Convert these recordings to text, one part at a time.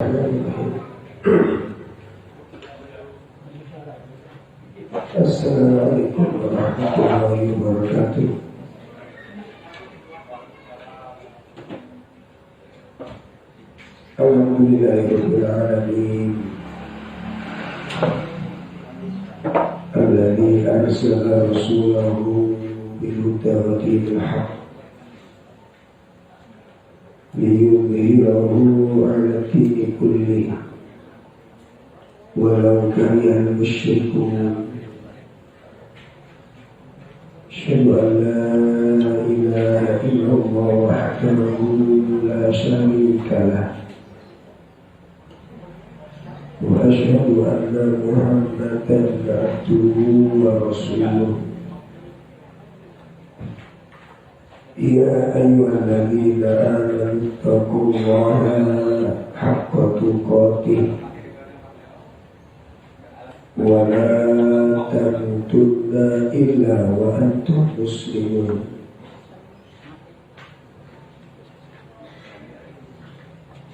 Bismillahirrahmanirrahim. Assalamualaikum warahmatullahi wabarakatuh. Alhamdulillahirabbil alamin. Alladzi arsala rasulahu bil huda wa dinil haqq liyudhhirahu 'ala ad-dini kullihi walau karihal musyrikun. Asyhadu an la ilaha illallah wahdahu la syarika lah wa asyhadu anna Muhammadan abduhu wa rasuluh. Ya ayyuhalladzina amanu taqullaha haqqa tuqatih wa la tamutunna illa wa antum muslimun.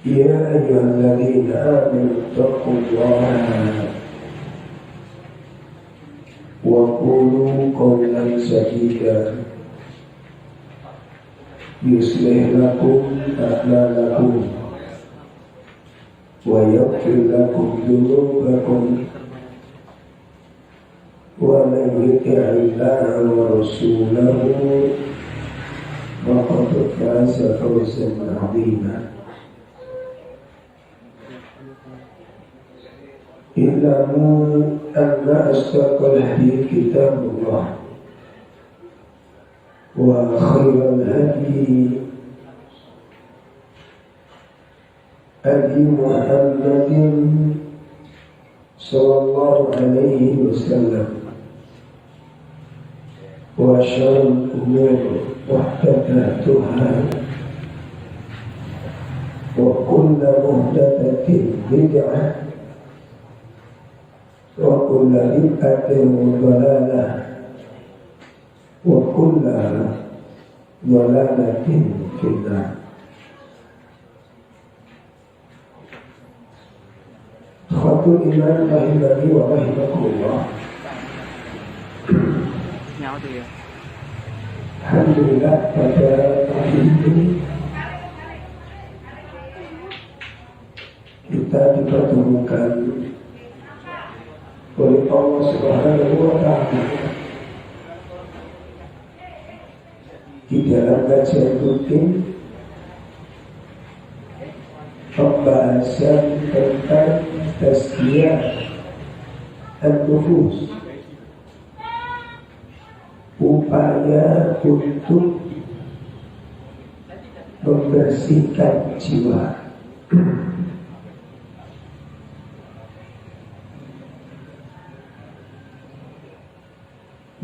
Ya ayyuhalladzina amanu taqullaha wa qulu qawlan sadida yuslih lakum a'malakum wa yaghfir lakum dhunubakum wa man yuti'illaha wa rasulahu faqad faza fawzan 'azima. I'lamu anna asdaqal hadits kitabullah wa khairal hadi hadi Muhammadin sallallahu alaihi wasallam wa syarrul umur muhdatsatuha wa kullu muhdatsatin bid'ah wa kullu bid'atin dhalalah wa kullu dhalalatin finnar. Khatul iman rahimani wa rahimakumullah. Alhamdulillah, pada pagi ini kita dipertemukan oleh Allah Subhanahu wa Ta'ala di dalam kajian rutin pembahasan tentang tazkiyah an-nufus, upaya untuk membersihkan jiwa.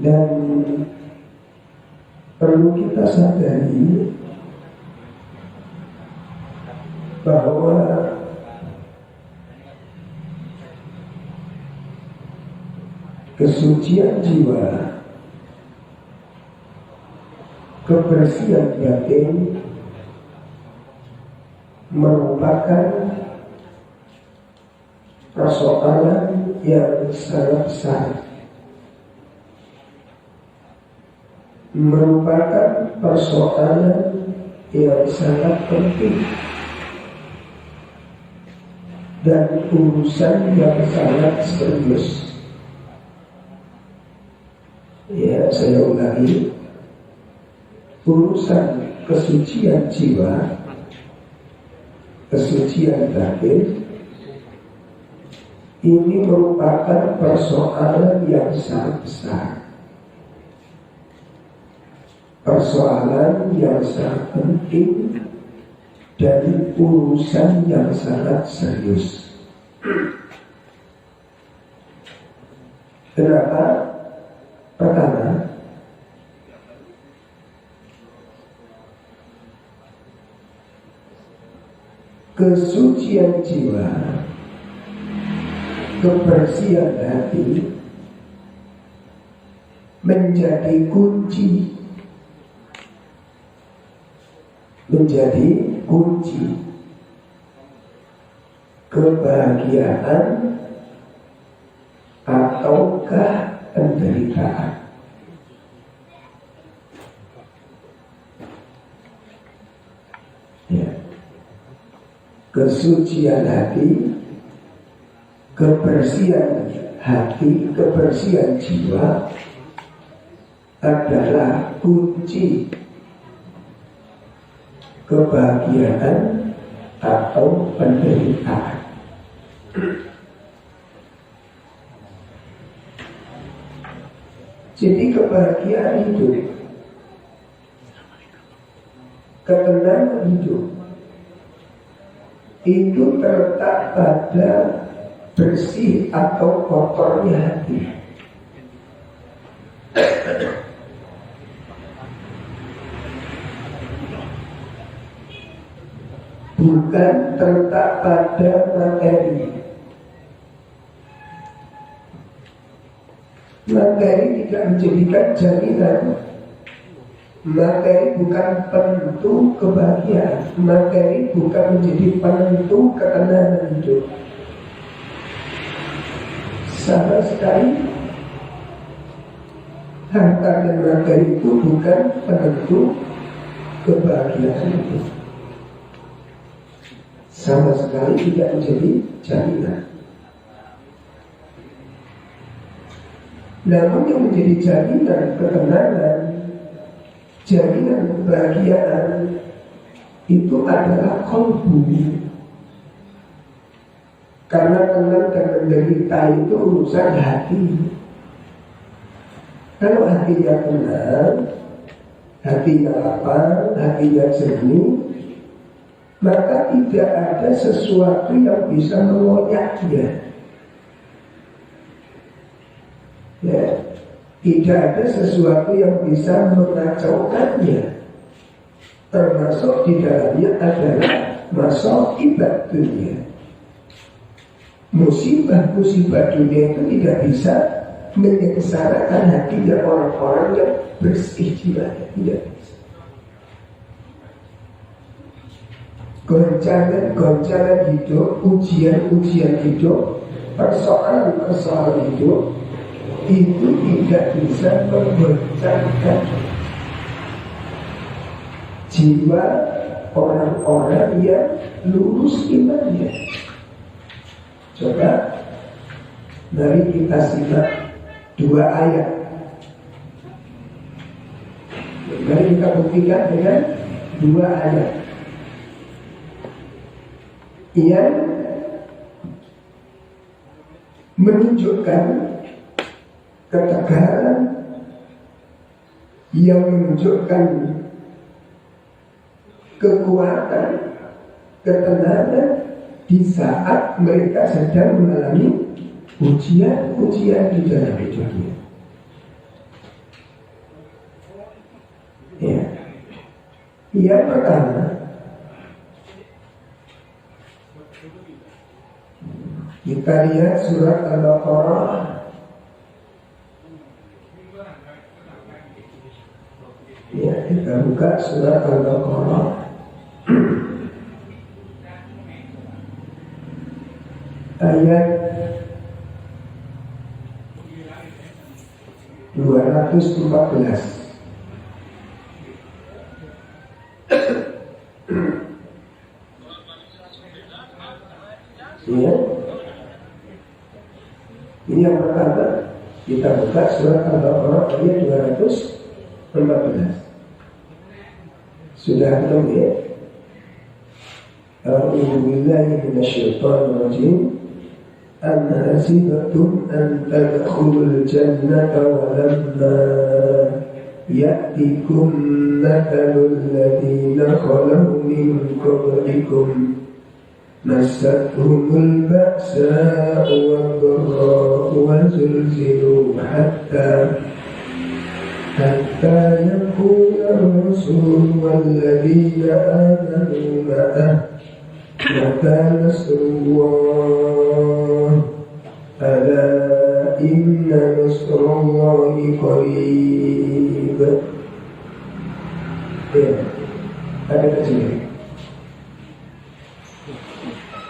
Dan perlu kita sadari bahwa kesucian jiwa, kebersihan batin merupakan persoalan yang sangat besar, merupakan persoalan yang sangat penting dan urusan yang sangat serius. Ya, saya ulangi, urusan kesucian jiwa, kesucian batin ini merupakan persoalan yang sangat besar, persoalan yang sangat penting dan urusan yang sangat serius. Kenapa? Pertama, kesucian jiwa, kebersihan hati menjadi kunci, kebahagiaan ataukah penderitaan. Ya. Kesucian hati, kebersihan hati, kebersihan jiwa adalah kunci kebahagiaan atau penderitaan. Jadi kebahagiaan hidup, ketenangan hidup itu terletak pada bersih atau kotornya hati. Bukan terletak pada materi. Materi tidak menjadikan jaminan. Materi bukan penentu kebahagiaan. Materi bukan menjadi penentu ketenangan hidup. Sama sekali harta dan materi itu bukan penentu kebahagiaan hidup. Sama sekali tidak menjadi jaminan. Namun yang menjadi jaminan ketenangan, jaminan kebahagiaan itu adalah qalbu. Karena tenang dan menderita itu urusan hati. Kalau hatinya tenang, hatinya lapang, hatinya jernih, maka tidak ada sesuatu yang bisa mengoyaknya. Ya, tidak ada sesuatu yang bisa mengacaukannya. Termasuk di dalamnya adalah masaibah dunia. Musibah-musibah dunia itu tidak bisa menyengsarakan hatinya orang-orang yang bersih jiwanya, tidak bisa. Goncangan-goncangan hidup, ujian-ujian hidup, persoalan-persoalan hidup itu tidak bisa menggoncangkan jiwa orang-orang yang lurus imannya. Coba mari kita simak 2 ayat. Mari kita buktikan dengan 2 ayat yang menunjukkan ketegaran, yang menunjukkan kekuatan, ketenangan di saat mereka sedang mengalami ujian-ujian di dalam hidupnya. Ya. Yang pertama, kita lihat surat Al-Baqarah. Ya, kita buka surat Al-Baqarah ayat 214. Ya. Ini yang pertama, kita buka surat Al-Baqarah ayat 214. Sudah belum ya? A'udzu billahi minasyaitonir rajim. Am hasibtum an tadkhulul jannata wa lamma ya'tikum mathalul ladzina khalu min qablikum massatuhumul ba'sa'u wad-dharra'u wa zulzilu hatta يقول الرسول والذين آمنوا معه متى نصر الله ألا إن نصر الله قريب. Ya, ada kecil.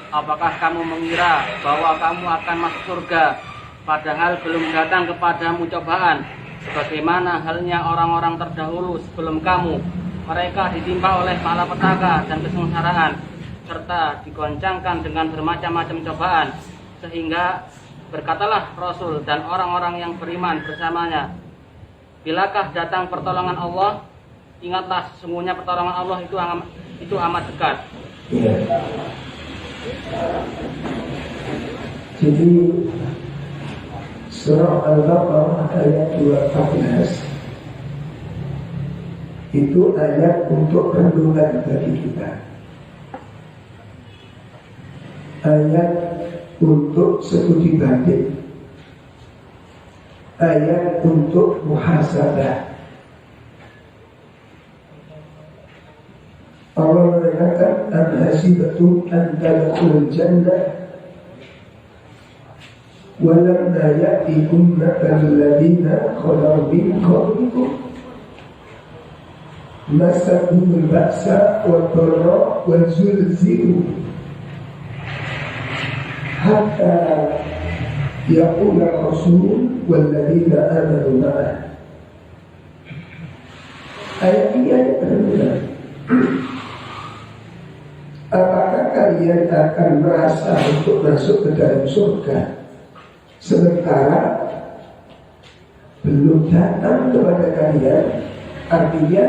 Apakah apakah kamu mengira bahwa kamu akan masuk surga, padahal belum datang kepadamu cobaan, sebagaimana halnya orang-orang terdahulu sebelum kamu. Mereka ditimpa oleh malapetaka dan kesengsaraan, serta digoncangkan dengan bermacam-macam cobaan, sehingga berkatalah Rasul dan orang-orang yang beriman bersamanya, bilakah datang pertolongan Allah? Ingatlah, sesungguhnya pertolongan Allah itu amat dekat. Ya. Jadi surah Al-Baqarah ayat 214 itu ayat untuk renungan bagi kita, ayat untuk studi banding, ayat untuk muhasabah. Allah mengatakan am-hasibtum an tadkhulul jannah wa lam ya'tikum mathalul ladzina khalaw min qablikum massahumul ba'sa wad-dharra wa zulzilu hatta yaqula rasul wal ladzina amanu ma'ah. Ayat ini ayat renungan. Apakah kalian akan merasa untuk masuk ke dalam surga sementara belum datang kepada kalian? Artinya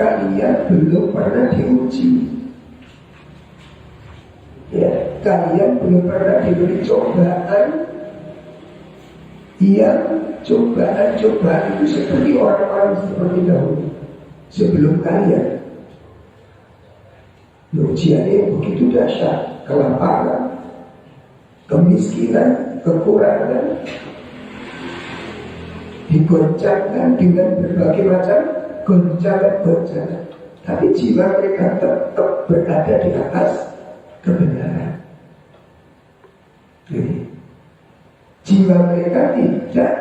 kalian belum pernah diuji, ya, kalian belum pernah diberi cobaan yang cobaan itu seperti orang-orang seperti dahulu sebelum kalian. Ujiannya yang begitu dahsyat, kelaparan, kemiskinan, kekurangan, digoncangkan dengan berbagai macam goncangan-goncangan, tapi jiwa mereka tetap berada di atas kebenaran. Jadi, jiwa mereka tidak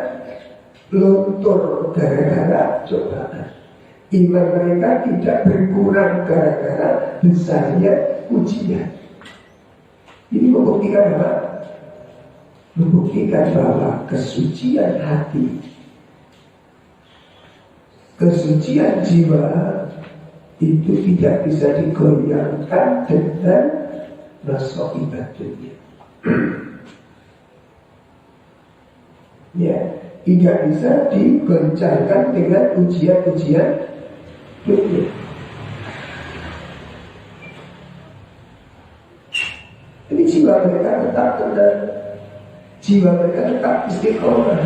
luntur gara-gara cobaan. Iman mereka tidak berkurang gara-gara besarnya ujian. Ini membuktikan apa? Membuktikan bahwa kesucian hati, kesucian jiwa itu tidak bisa digoyangkan dengan masalah dunia. Ya, tidak bisa digoncangkan dengan ujian-ujian dunia. Jadi jiwa mereka tetap tenang, jiwa mereka tetap istiqomah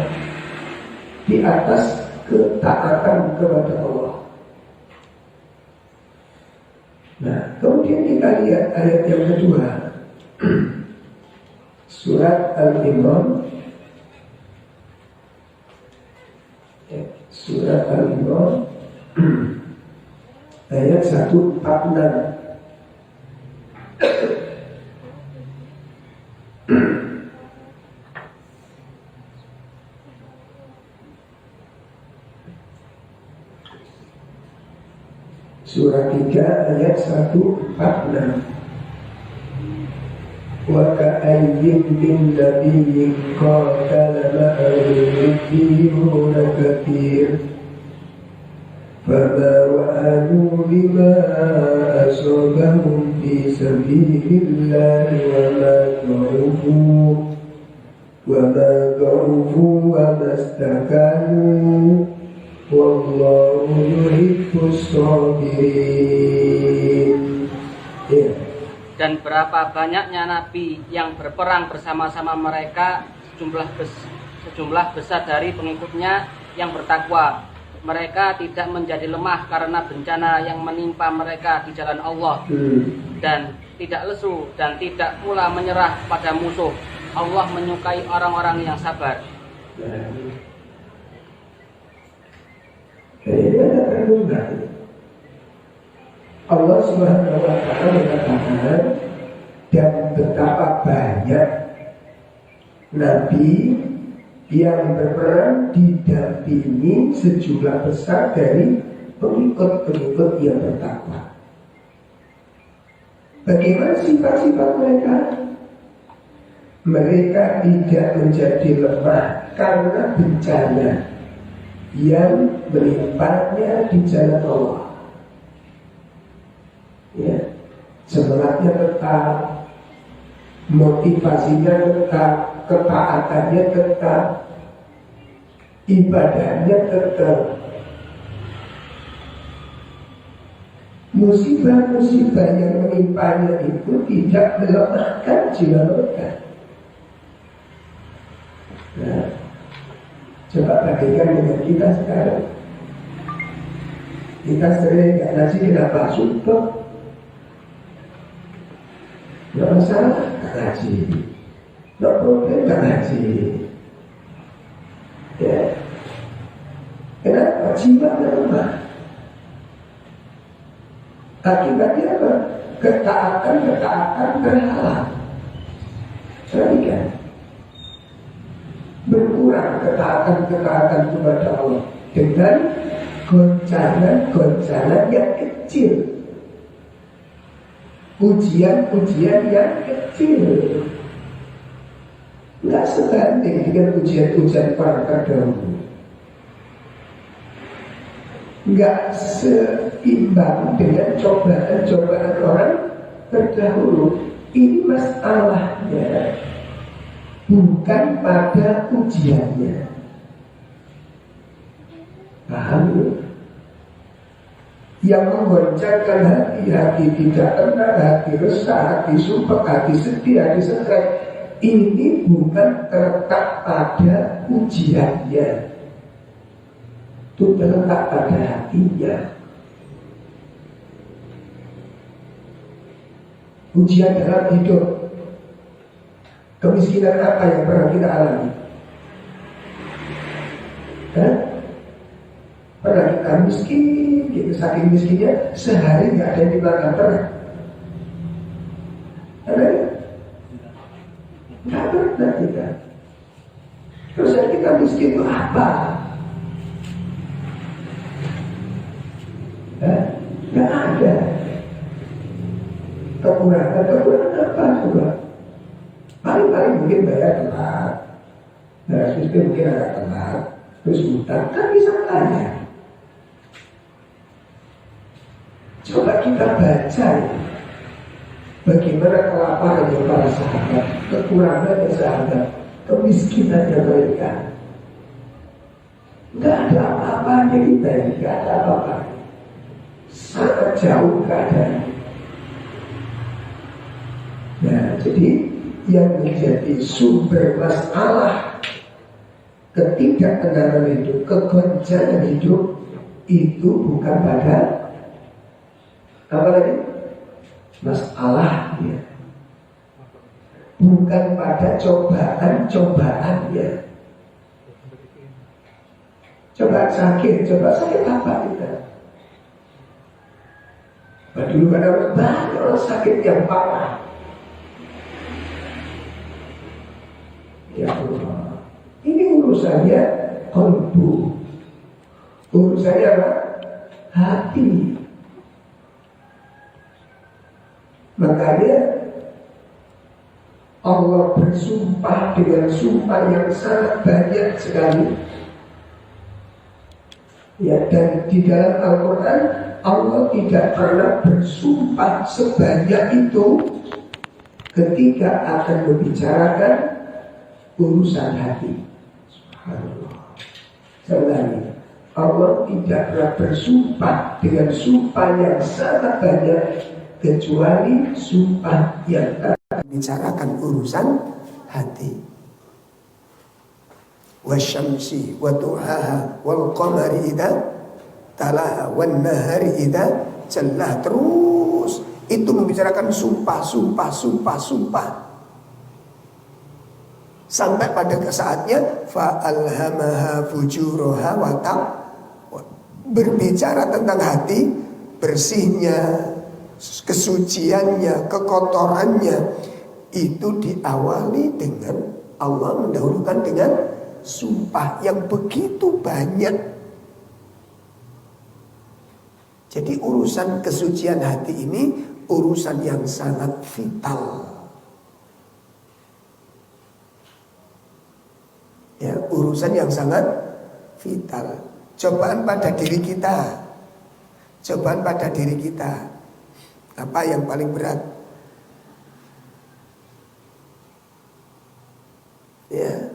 di atas ketaatan kepada Allah. Nah, kemudian kita lihat ayat yang kedua, surat Al-Imran, surat Al-Imran ayat 146. Surah 3 ayat 146. Wa ka'ayyin min nabiyyin qatala ma'ahu ribbiyuna katsir fama wa'anu lima asabahum fi sabilillahi wa ma dha'ufu wa mastakanu wallahu yuhibbus sabirin. Dan berapa banyaknya nabi yang berperang bersama-sama mereka, sejumlah besar dari pengikutnya yang bertakwa. Mereka tidak menjadi lemah karena bencana yang menimpa mereka di jalan Allah, dan tidak lesu dan tidak pula menyerah pada musuh. Allah menyukai orang-orang yang sabar. Allah Subhanahu wa Ta'ala mengatakan, dan betapa banyak nabi yang berperang didampingi sejumlah besar dari pengikut-pengikut yang bertakwa. Bagaimana sifat-sifat mereka? mereka tidak menjadi lemah karena bencana yang menimpanya di jalan Allah. Ya, semangatnya tetap, motivasinya tetap, ketaatannya tetap, ibadahnya tetap. Musibah-musibah yang menimpanya itu tidak melemahkan jiwa mereka. Nah, coba bandingkan dengan kita sekarang. Kita sering gak ngaji, kenapa? Sumpah. Gak masalah, gak ngaji. Gak problem, gak ngaji. Ya. Kenapa? Jiwa lemah. Akibatnya apa? Ketaatan terhalang. Perhatikan, berkurang ketaatan kepada Allah dengan goncangan yang kecil, ujian yang kecil, nggak sebanding dengan ujian para terdahulu, nggak seimbang dengan cobaan orang terdahulu. Ini masalahnya bukan pada ujiannya. Paham ya? Yang menggoncangkan hati tidak tenang, hati resah, hati sumpah, hati sedih, hati stres, ini bukan terletak pada ujiannya, itu terletak pada hatinya. Ujian dalam hidup, kemiskinan apa yang pernah kita alami? Pernah kita miskin, kita saking miskinnya sehari nggak ada yang dimakan, pernah? Ada ya? Nggak pernah kita. Terus yang kita miskin itu apa? Nggak ada. Kekurangan apa coba? Paling mungkin bayar telat, mungkin agak telat, terus utang kan bisa tanya. Coba kita baca bagaimana kelaparannya para sahabat, kekurangannya sahabat, kemiskinannya mereka. Nggak ada apa-apanya kita ini, nggak ada apa-apa. Sangat jauh keadaan. Nah, jadi yang menjadi sumber masalah ketidaktenaran hidup, kegoncangan hidup itu bukan pada apa lagi? Masalahnya, bukan pada cobaan-cobaannya. Coba sakit apa kita? Dulu ada banyak orang sakit yang parah. Ya Allah, ini urusannya qalbu, urusannya apa? Hati. Makanya Allah bersumpah dengan sumpah yang sangat banyak sekali. Ya, dan di dalam Al-Quran Allah tidak pernah bersumpah sebanyak itu ketika akan membicarakan urusan hati. Subhanallah. Sekali, Allah tidak pernah bersumpah dengan sumpah yang sangat banyak kecuali sumpah yang akan membicarakan urusan hati. Wasyamsi wa duhaha wal qamari idza talaha wan nahari idza jallaha, terus itu membicarakan sumpah sampai pada saatnya fa'alhamaha fujuraha wa taqwa, berbicara tentang hati, bersihnya, kesuciannya, kekotorannya, itu diawali dengan Allah mendahulukan dengan sumpah yang begitu banyak. Jadi urusan kesucian hati ini urusan yang sangat vital. Ya, urusan yang sangat vital. Cobaan pada diri kita. Cobaan pada diri kita. Apa yang paling berat? Ya.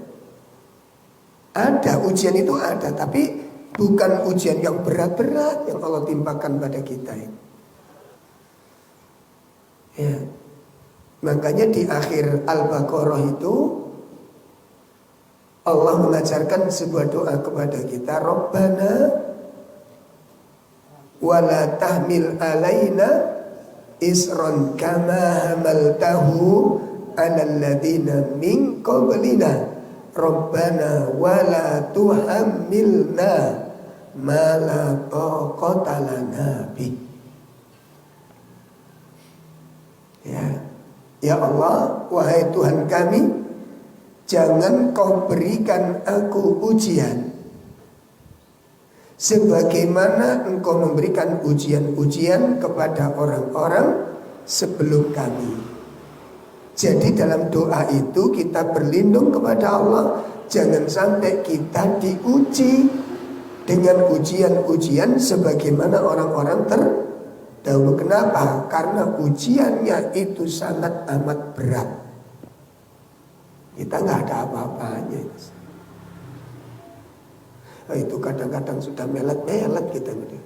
Ada ujian itu ada, tapi bukan ujian yang berat-berat yang Allah timpakan pada kita ini. Ya. Makanya di akhir Al-Baqarah itu Allah mengajarkan sebuah doa kepada kita, Rabbana wala tahmil alaina isran kama hamaltahu alal ladina min qablina Rabbana wala tuhammilna ma la taqata lana bi. Ya Allah, wahai Tuhan kami, jangan kau berikan aku ujian sebagaimana engkau memberikan ujian-ujian kepada orang-orang sebelum kami. Jadi dalam doa itu kita berlindung kepada Allah, jangan sampai kita diuji dengan ujian-ujian sebagaimana orang-orang terdahulu. Kenapa? Karena ujiannya itu sangat amat berat. Kita nggak ada apa-apanya. Itu kadang-kadang sudah melet-melet kita gitu.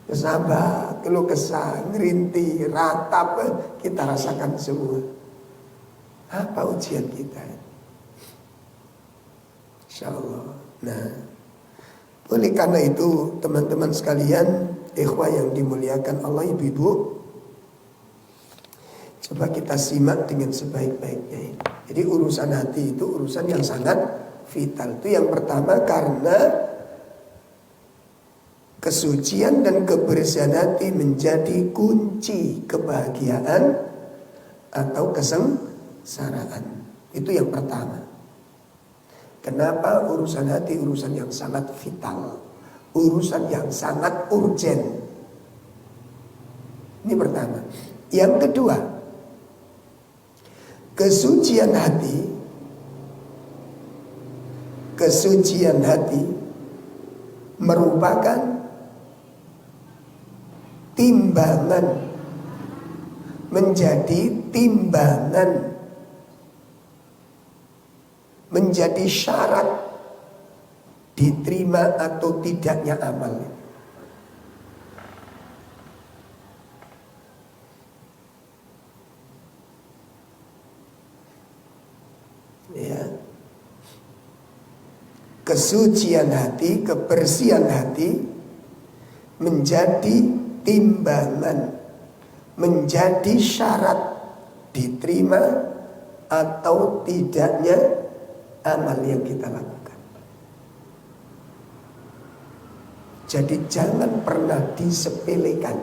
Kesabar, keluh kesah, ngerintih, ratap, kita rasakan semua. Apa ujian kita? Insyaallah. Nah, oleh karena itu teman-teman sekalian, ikhwah yang dimuliakan Allah, ibu-ibu, coba kita simak dengan sebaik-baiknya. Jadi urusan hati itu urusan yang sangat vital. Itu yang pertama, karena kesucian dan kebersihan hati menjadi kunci kebahagiaan atau kesengsaraan. Itu yang pertama. Kenapa urusan hati urusan yang sangat vital, urusan yang sangat urgen. Ini pertama. Yang kedua, kesucian hati merupakan timbangan, menjadi timbangan, menjadi syarat diterima atau tidaknya amal. Ya. Kesucian hati, kebersihan hati menjadi timbangan, menjadi syarat diterima atau tidaknya amal yang kita lakukan. Jadi jangan pernah disepelekan.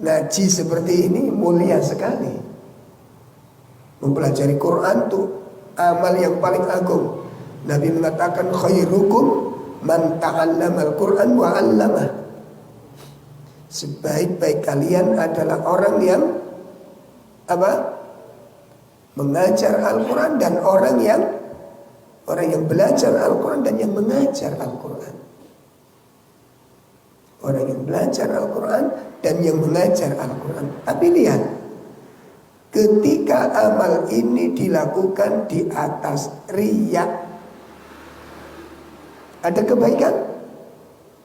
Ngaji seperti ini mulia sekali. Mempelajari Quran itu amal yang paling agung. Nabi mengatakan khairukum man ta'allamal Quran wa 'allamah. Sebaik-baik kalian adalah orang yang mengajar Al-Quran, dan orang yang belajar Al-Quran dan yang mengajar Al-Quran. Orang yang belajar Al-Quran dan yang mengajar Al-Quran. Tapi lihat, ketika amal ini dilakukan di atas riya, ada kebaikan?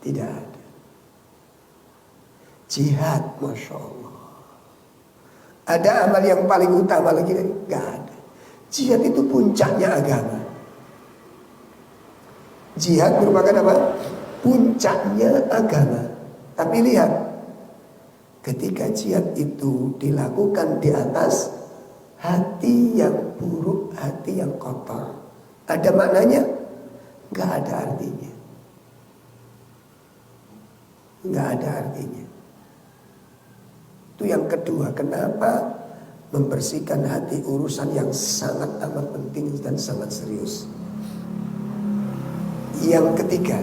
Tidak ada. Jihad, Masya Allah. Ada amal yang paling utama lagi? Gak ada. Jihad itu puncaknya agama. Jihad merupakan apa? Puncaknya agama. Tapi lihat, ketika jihad itu dilakukan di atas hati yang buruk, hati yang kotor, ada maknanya? Gak ada artinya. Gak ada artinya. Itu yang kedua. Kenapa membersihkan hati urusan yang sangat amat penting dan sangat serius. Yang ketiga,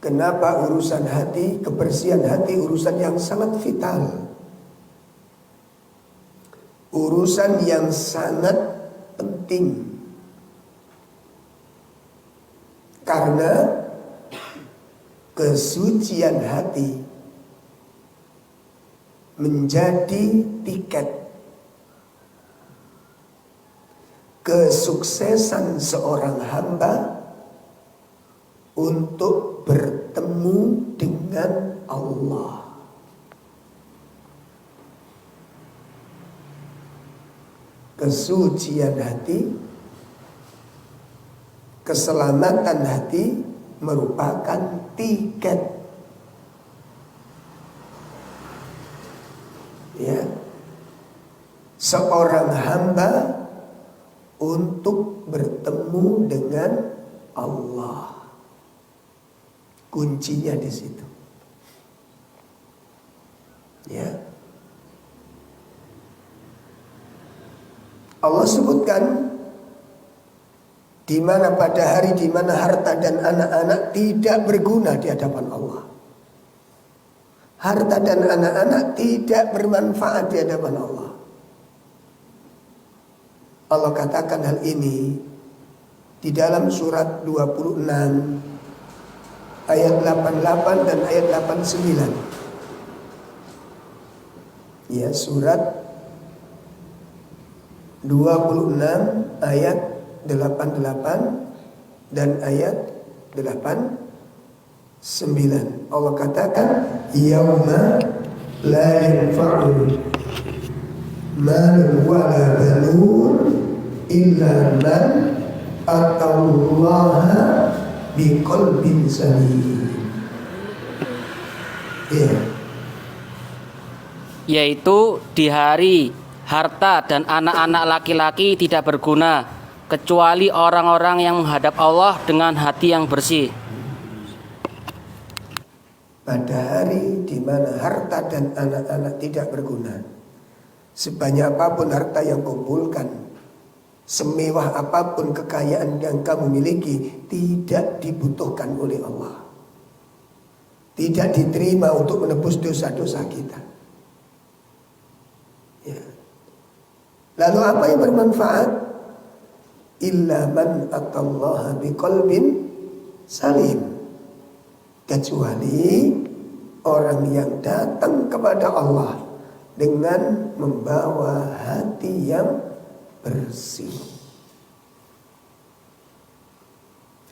Kenapa urusan hati, kebersihan hati urusan yang sangat vital, urusan yang sangat penting. Karena kesucian hati menjadi tiket kesuksesan seorang hamba untuk bertemu dengan Allah. Kesucian hati, keselamatan hati merupakan tiket, ya, seorang hamba untuk bertemu dengan Allah. Kuncinya di situ. Ya. Allah sebutkan di mana pada hari di mana harta dan anak-anak tidak berguna di hadapan Allah. Harta dan anak-anak tidak bermanfaat di hadapan Allah. Allah katakan hal ini di dalam surat 26 ayat 88 dan ayat 89. Ya, surat 26 ayat 88 dan ayat 89. Allah katakan, yauma la yanfa'u malun wala banun illa man atallaha biqalbin salim. Yaitu di hari harta dan anak-anak laki-laki tidak berguna kecuali orang-orang yang menghadap Allah dengan hati yang bersih. Pada hari di mana harta dan anak-anak tidak berguna, sebanyak apapun harta yang kumpulkan, semewah apapun kekayaan yang kamu miliki, tidak dibutuhkan oleh Allah. Tidak diterima untuk menebus dosa-dosa kita. Ya. Lalu apa yang bermanfaat? Illa man atallaha biqalbin salim. Kecuali orang yang datang kepada Allah dengan membawa hati yang bersih.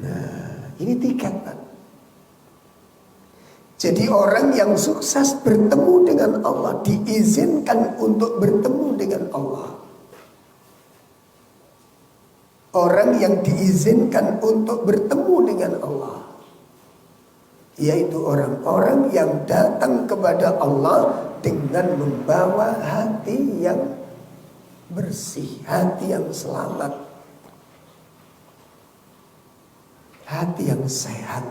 Nah, ini tiket, Pak. Jadi orang yang sukses bertemu dengan Allah, diizinkan untuk bertemu dengan Allah. Orang yang diizinkan untuk bertemu dengan Allah, yaitu orang-orang yang datang kepada Allah dengan membawa hati yang bersih, hati yang selamat, hati yang sehat.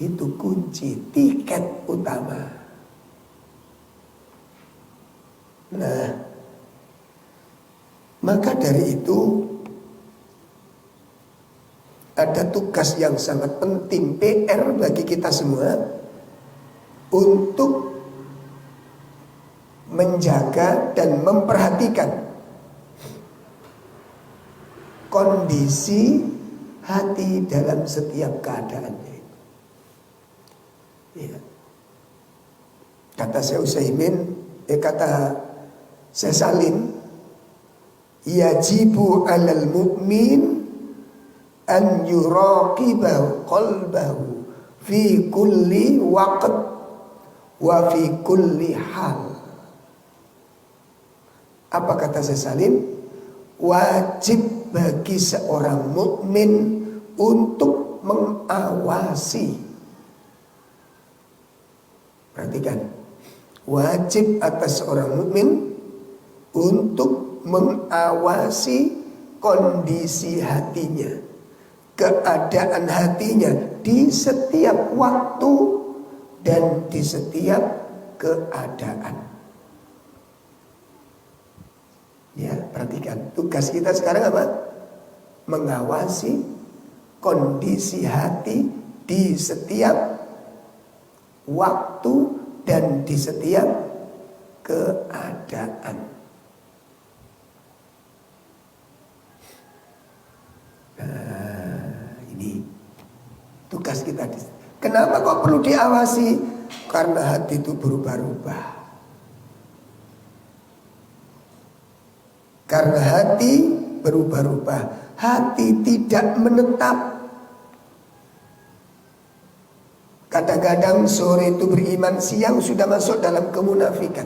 Itu kunci, tiket utama. Nah, maka dari itu ada tugas yang sangat penting, PR bagi kita semua, untuk menjaga dan memperhatikan kondisi hati dalam setiap keadaannya. Ya. Kata Syekh Utsaimin, kata Syekh Salim, yajibu 'alal mu'min an yuraqiba qalbahu fi kulli waqt wa fi kulli hal. Apa kata Syekh Salim? Wajib bagi seorang mukmin untuk mengawasi. Perhatikan, wajib atas seorang mukmin untuk mengawasi kondisi hatinya, keadaan hatinya di setiap waktu dan di setiap keadaan. Ya, perhatikan, tugas kita sekarang apa? Mengawasi kondisi hati di setiap waktu dan di setiap keadaan. Nah, ini tugas kita. Kenapa kok perlu diawasi? Karena hati itu berubah-ubah. Karena hati berubah-ubah. Hati tidak menetap. Kadang-kadang sore itu beriman, siang sudah masuk dalam kemunafikan.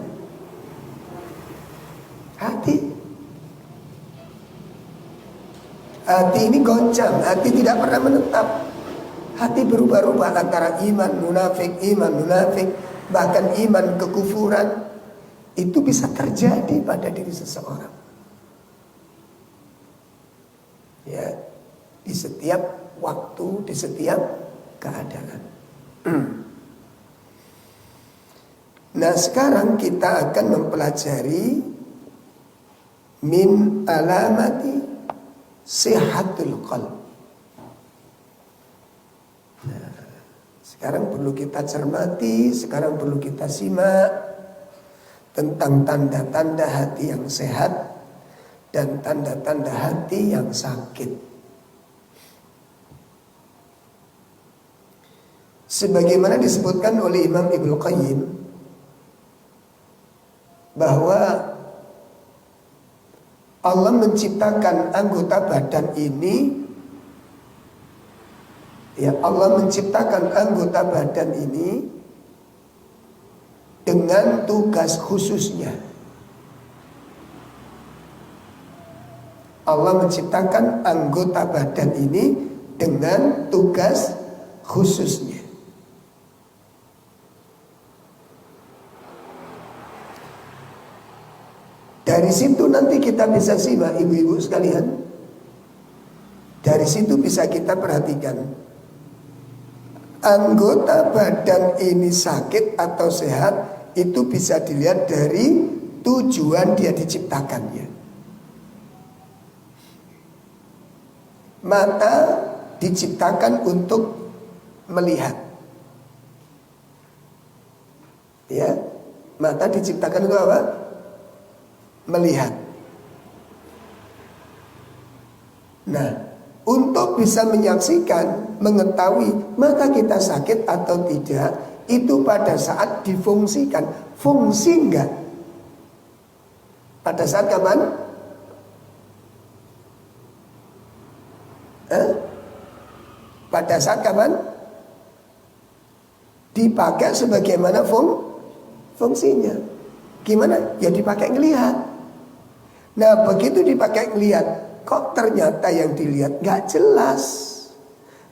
Hati ini goncang, hati tidak pernah menetap. Hati berubah-ubah antara iman munafik, bahkan iman kekufuran. Itu bisa terjadi pada diri seseorang. Ya, di setiap waktu, di setiap keadaan. Nah, sekarang kita akan mempelajari min alamati sihatul qalb. Nah, sekarang perlu kita cermati, sekarang perlu kita simak tentang tanda-tanda hati yang sehat dan tanda-tanda hati yang sakit. Sebagaimana disebutkan oleh Imam Ibnu Qayyim bahwa Allah menciptakan anggota badan ini, ya, Allah menciptakan anggota badan ini dengan tugas khususnya. Allah menciptakan anggota badan ini dengan tugas khususnya. Dari situ nanti kita bisa simak, ibu-ibu sekalian. Dari situ bisa kita perhatikan anggota badan ini sakit atau sehat itu bisa dilihat dari tujuan dia diciptakannya. Mata diciptakan untuk melihat. Ya, mata diciptakan untuk apa? Melihat. Nah, untuk bisa menyaksikan, mengetahui mata kita sakit atau tidak, itu pada saat difungsikan. Fungsi enggak? Pada saat kapan? Pada saat kapan? Dipakai sebagaimana fungsinya. Gimana? Ya dipakai ngelihat. Nah, begitu dipakai ngelihat, kok ternyata yang dilihat gak jelas.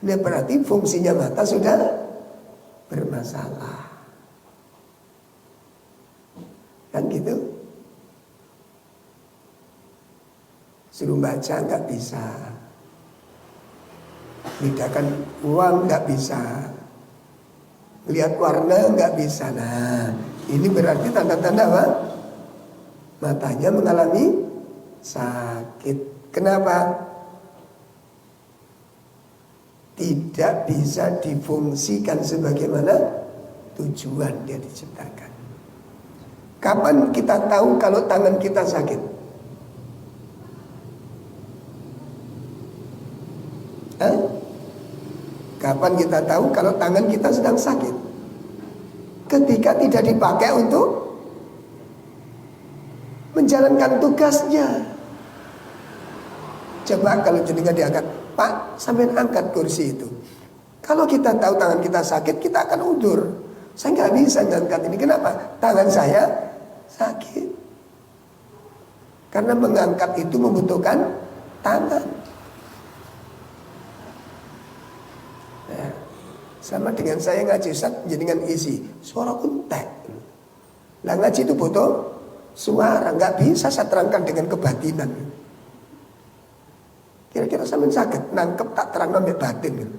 Nah, berarti fungsinya mata sudah bermasalah. Kan gitu? Suruh baca gak bisa. Bedakan uang gak bisa. Lihat warna gak bisa. Nah, ini berarti tanda-tanda apa? Matanya mengalami sakit. Kenapa? Tidak bisa difungsikan sebagaimana tujuan dia diciptakan. Kapan kita tahu kalau tangan kita sakit? Kapan kita tahu kalau tangan kita sedang sakit? Ketika tidak dipakai untuk menjalankan tugasnya. Coba kalau jenengan diangkat, Pak, sampean angkat kursi itu. Kalau kita tahu tangan kita sakit, kita akan undur. Saya nggak bisa ngangkat ini. Kenapa? Tangan saya sakit. Karena mengangkat itu membutuhkan tangan. Nah, sama dengan saya ngaji, jenengan isi suara kuntek. Lah ngaji itu butuh suara, nggak bisa saya terangkan dengan kebatinan. Kira-kira sampean sakit nangkep tak terang ambek batin gitu.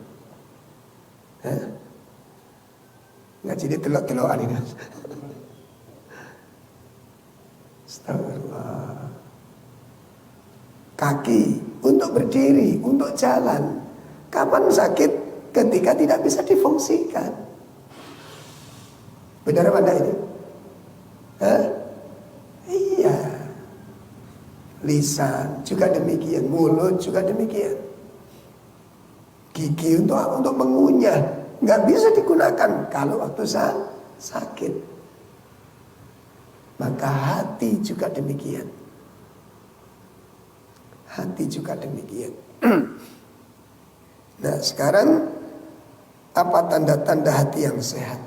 Ngaji ini telok-telokan ini. Astagfirullah. Kaki untuk berdiri, untuk jalan. Kapan sakit? ketika tidak bisa difungsikan. Benar apa enggak ini? Hah? Iya. Lisan juga demikian, mulut juga demikian. Gigi untuk mengunyah nggak bisa digunakan kalau waktu sakit. Maka hati juga demikian. Hati juga demikian. Nah, sekarang apa tanda-tanda hati yang sehat?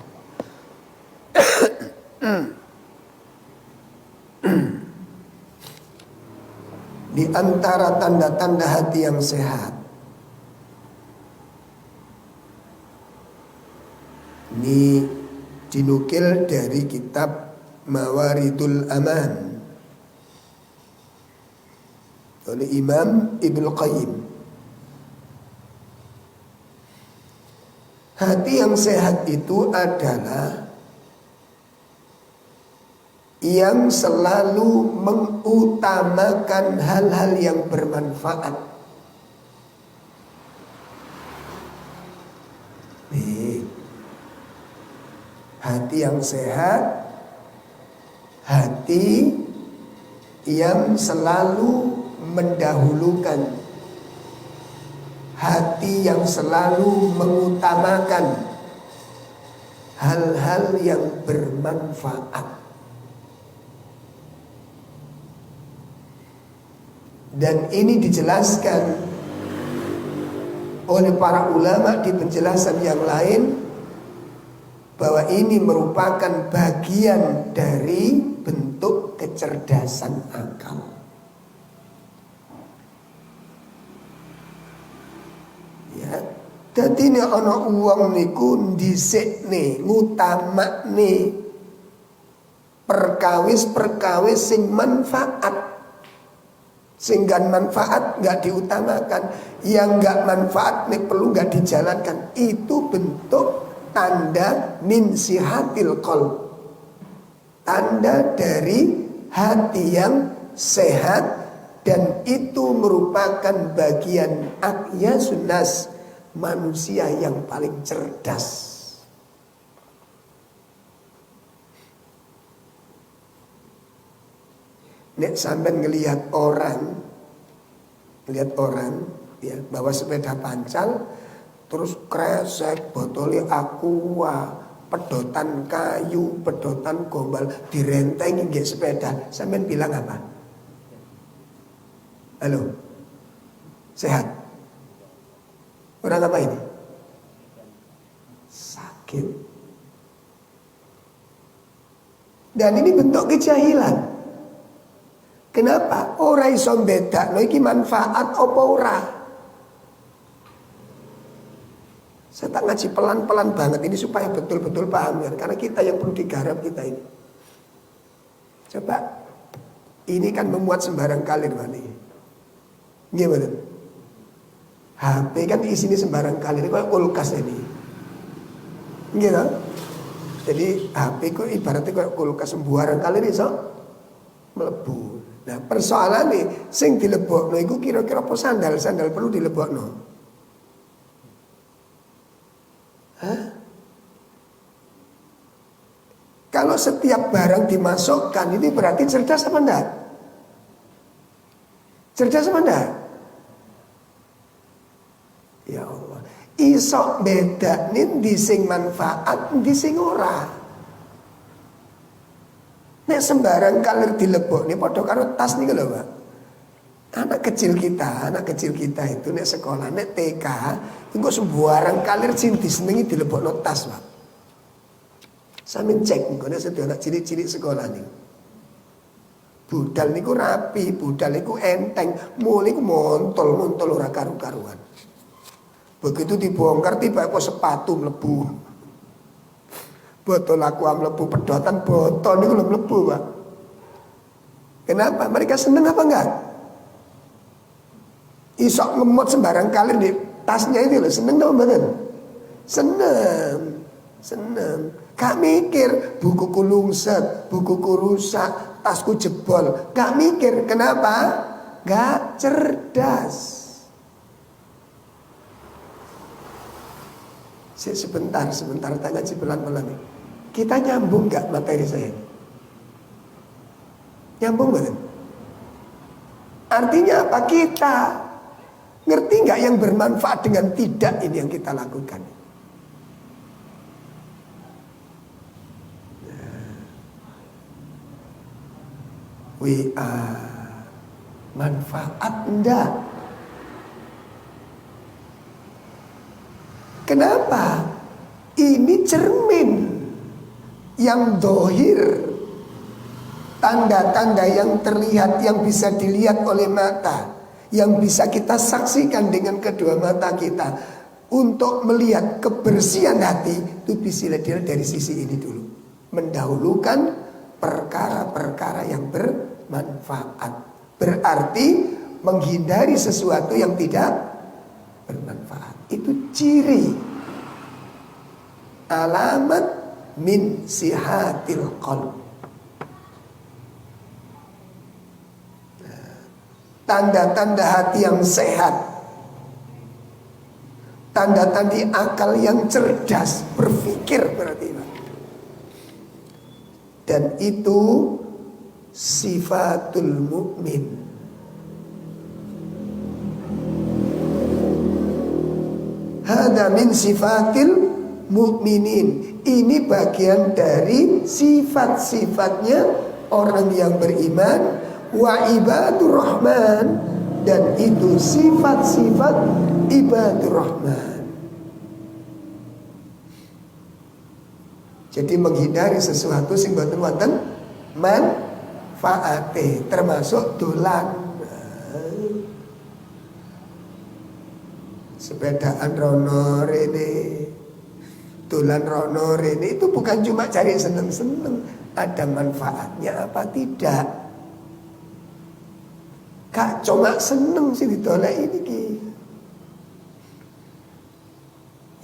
Di antara tanda-tanda hati yang sehat, ini dinukil dari kitab Mawaridul Aman oleh Imam Ibnu Qayyim. Hati yang sehat itu adalah yang selalu mengutamakan hal-hal yang bermanfaat. Nih, hati yang sehat, hati yang selalu mendahulukan, hati yang selalu mengutamakan hal-hal yang bermanfaat. Dan ini dijelaskan oleh para ulama di penjelasan yang lain, bahwa ini merupakan bagian dari bentuk kecerdasan akal. Ya, dadi nek ana wong niku dhisikne, ngutamakne perkawis-perkawis sing manfaat. Sehingga manfaat nggak diutamakan, yang nggak manfaat nek perlu nggak dijalankan. Itu bentuk tanda min sihatil qalb, tanda dari hati yang sehat, dan itu merupakan bagian aqyasun nas, manusia yang paling cerdas. Nek sampean ngelihat orang ya bawa sepeda pancal, terus kresek botolnya aqua, pedotan kayu, pedotan gombal direntengi nggih sepeda, sampean bilang apa? Halo, sehat? Orang apa ini? Sakit. Dan ini bentuk kejahilan. Kenapa? Ora iso bedakno iki manfaat apa ora. Saya tak ngaji pelan-pelan banget ini supaya betul-betul paham ya. Karena kita yang perlu digarap kita ini. Coba, ini kan memuat sembarang kalir ini. Gimana? HP kan isinya sembarang kalir, kayak kulkas ini. Gitu. Jadi HP ku ibaratnya kayak kulkas, sembarang kalir iso mlebu. Nah, persoalan nih, sing dilebokno iku kira-kira apa sandal perlu dilebokno? Hah? Kalau setiap barang dimasukkan, ini berarti cerdas apa enggak? Cerdas apa enggak? Ya Allah, iso bedakne ndi sing manfaat, ndi sing ora. Nek sembarang kalir dilebok nih padha karo tas nih lho, Pak. Anak kecil kita itu nek sekolah, nek TK, engko sembarang kalir sing disenengi dilebokno tas, Pak. Sampeyan cek engko nek sedaya anak cilik-cilik sekolah nih. Budal niku rapi, budal niku enteng, mulih ku montol ora karu-karuan. Begitu dibongkar tiba kok sepatu mlebu. Botol aqua mlebu, pedotan botol niku lho mlebu, Pak. Kenapa? Mereka seneng apa enggak? Isok ngemot sembarang kalir di tasnya itu loh, seneng tau mboten? Seneng. Gak mikir bukuku lungset, bukuku rusak, tasku jebol. Gak mikir, kenapa? Gak cerdas. Sebentar, tak ngaji pelan-pelan. Kita nyambung nggak materi saya? Nyambung nggak? Artinya apa? Kita ngerti nggak yang bermanfaat dengan tidak ini yang kita lakukan? WA manfaat enggak? Kenapa? Ini cermin yang dohir, tanda-tanda yang terlihat, yang bisa dilihat oleh mata, yang bisa kita saksikan dengan kedua mata kita. Untuk melihat kebersihan hati itu bisa dilihat dari sisi ini dulu. Mendahulukan perkara-perkara yang bermanfaat. Berarti menghindari sesuatu yang tidak bermanfaat. Itu ciri alamat min sihatil qalb. Tanda-tanda hati yang sehat, tanda-tanda akal yang cerdas, berpikir berarti. Dan itu sifatul mukmin. Hada min sifatil mukminin. Ini bagian dari sifat-sifatnya orang yang beriman. Wa ibadur rahman. Dan itu sifat-sifat ibadur rahman. Jadi menghindari sesuatu sing boten wonten manfaate, termasuk dolan. Sepedaan rono rene, dolan rono rene, itu bukan cuma cari seneng-seneng. Ada manfaatnya apa tidak? Kak cuma seneng sih ditolak ini ki.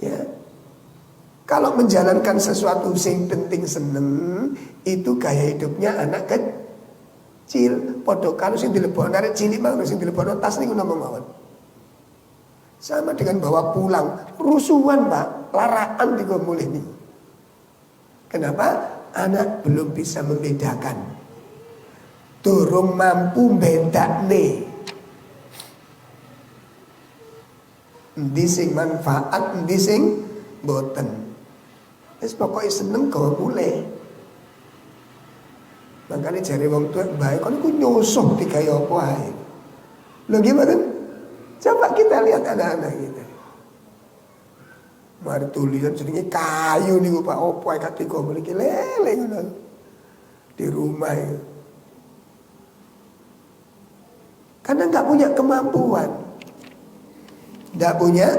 Ya. Kalau menjalankan sesuatu sing penting seneng, itu gaya hidupnya anak kecil. Podo kalau sing dilebokno arek cilik mang sing dilebokno tas niku napa mawon. Sama dengan bawa pulang rusuhan Pak, laraan juga mulai nih. Kenapa? Anak belum bisa membedakan, durung mampu bedakne endi sing manfaat, endi sing boten. Wis pokoke seneng gawe mulai. Makanya jare wong tuwa bae kon iku nyusuh digawe apa ae. Lho gimana? Coba kita lihat anak-anak kita. Mari tulisan jenenge kayu niku Pak, opo ae katiku mriki lele ngono. Di rumah itu. Karena enggak punya kemampuan. Enggak punya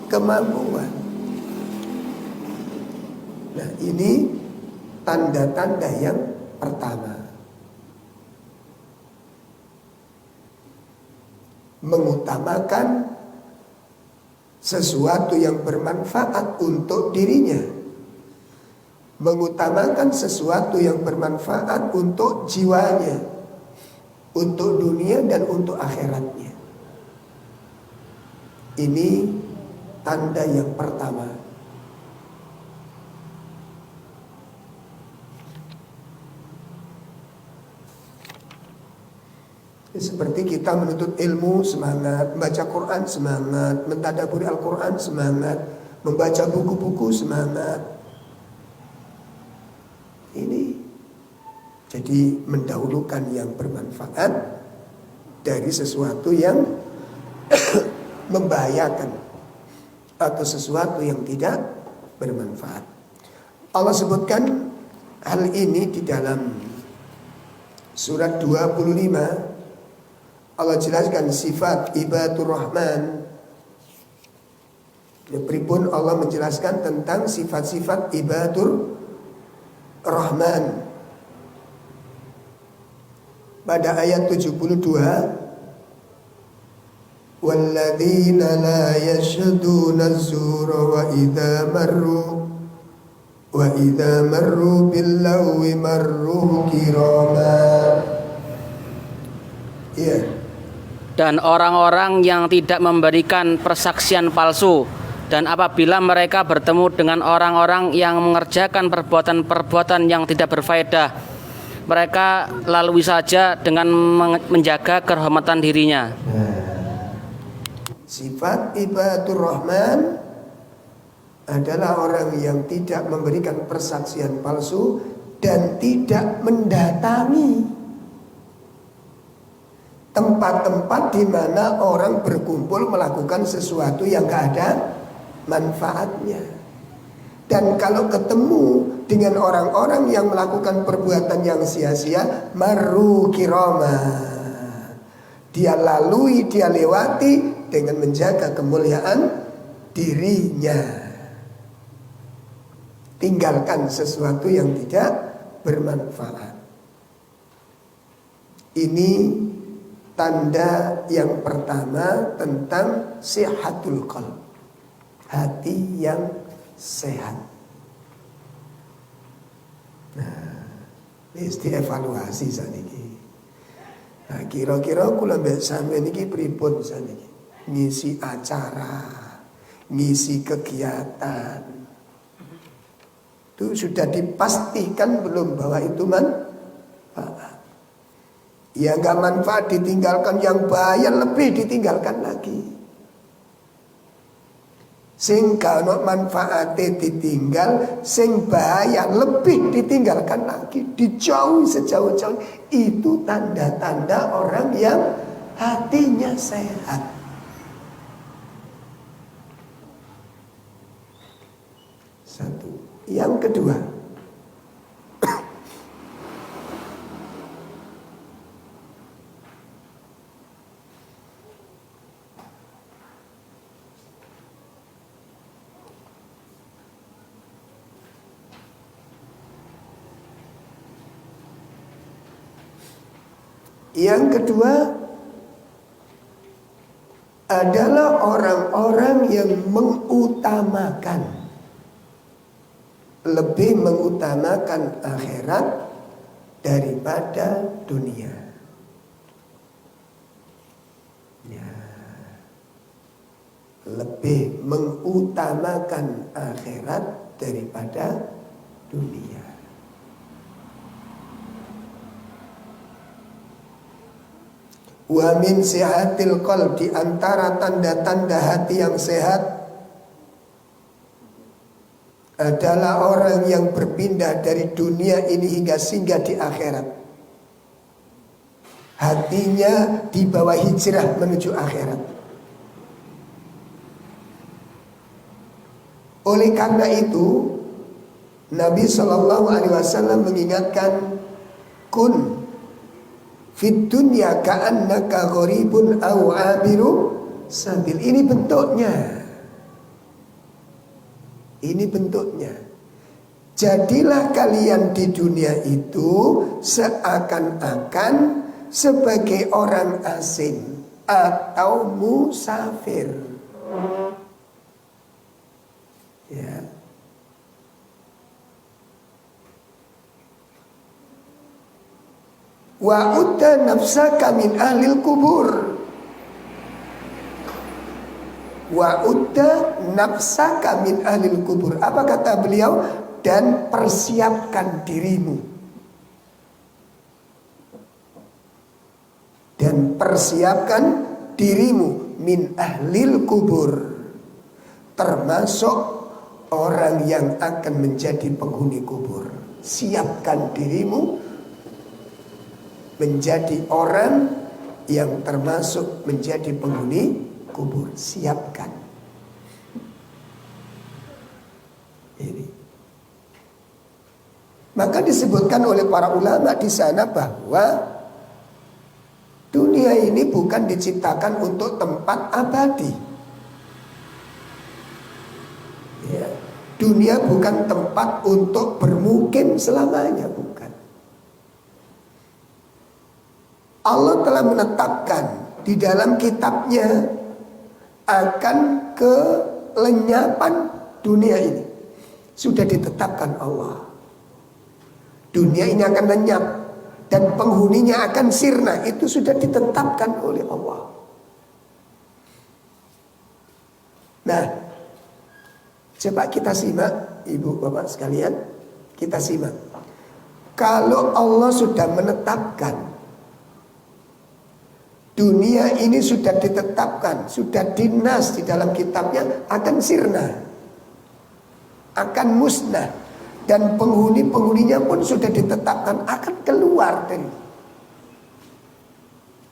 kemampuan. Nah, ini tanda-tanda yang pertama. Mengutamakan sesuatu yang bermanfaat untuk dirinya, mengutamakan sesuatu yang bermanfaat untuk jiwanya, untuk dunia dan untuk akhiratnya. Ini tanda yang pertama. Seperti kita menuntut ilmu semangat, membaca Quran semangat, mentadaburi Al-Quran semangat, membaca buku-buku semangat. Ini jadi mendahulukan yang bermanfaat dari sesuatu yang membahayakan atau sesuatu yang tidak bermanfaat. Allah sebutkan hal ini di dalam surat 25. Allah jelaskan sifat ibadur rahman. Pripun Allah menjelaskan tentang sifat-sifat ibadur rahman. Pada ayat 72, walladzina la yashhaduna az-zura wa idza marru bil-lagwi marru kirama. Dan orang-orang yang tidak memberikan persaksian palsu Dan apabila mereka bertemu dengan orang-orang yang mengerjakan perbuatan-perbuatan yang tidak berfaedah, mereka lalui saja dengan menjaga kehormatan dirinya. Sifat ibadur rahman adalah orang yang tidak memberikan persaksian palsu dan tidak mendatangi tempat-tempat di mana orang berkumpul melakukan sesuatu yang gak ada manfaatnya. Dan kalau ketemu dengan orang-orang yang melakukan perbuatan yang sia-sia, maru kirama, dia lalui, dia lewati dengan menjaga kemuliaan dirinya. Tinggalkan sesuatu yang tidak bermanfaat. Ini tanda yang pertama tentang sihatul qalb, hati yang sehat. Nah, wis dievaluasi saniki. Nah, kira-kira kula mbek sampeyan iki pripun saniki? Ngisi acara, ngisi kegiatan. Itu sudah dipastikan belum bahwa itu manfaat? Ya enggak manfaat ditinggalkan, yang bahaya lebih ditinggalkan lagi. Sing kalau manfaatnya ditinggal, sing bahaya lebih ditinggalkan lagi, dijauhi sejauh-jauh. Itu tanda-tanda orang yang hatinya sehat. Satu. Yang kedua, adalah orang-orang yang lebih mengutamakan akhirat daripada dunia. Ya, lebih mengutamakan akhirat daripada dunia. Wa min sihatil qalb, di antara tanda-tanda hati yang sehat adalah orang yang berpindah dari dunia ini hingga singgah di akhirat. Hatinya dibawa hijrah menuju akhirat. Oleh karena itu, Nabi SAW mengingatkan, kun fit dunya ka'annaka gharibun aw 'abiru sabil. Ini bentuknya. Jadilah kalian di dunia itu seakan-akan sebagai orang asing atau musafir. Ya. Wa udda nafsaka min ahlil kubur. Wa udda nafsaka min ahlil kubur. Apa kata beliau? Dan persiapkan dirimu. Dan persiapkan dirimu min ahlil kubur, termasuk orang yang akan menjadi penghuni kubur. Siapkan dirimu menjadi orang yang termasuk menjadi penghuni kubur. Siapkan. Ini. Maka disebutkan oleh para ulama di sana bahwa dunia ini bukan diciptakan untuk tempat abadi. Ya. Dunia bukan tempat untuk bermukim selamanya, bukan. Allah telah menetapkan di dalam kitabnya akan kelenyapan dunia ini. Sudah ditetapkan Allah. Dunia ini akan lenyap dan penghuninya akan sirna. Itu sudah ditetapkan oleh Allah. Nah, Coba kita simak, ibu bapak sekalian, kita simak. Kalau Allah sudah menetapkan dunia ini, sudah ditetapkan, sudah dinas di dalam kitabnya akan sirna, akan musnah, dan penghuni-penghuninya pun sudah ditetapkan akan keluar dari.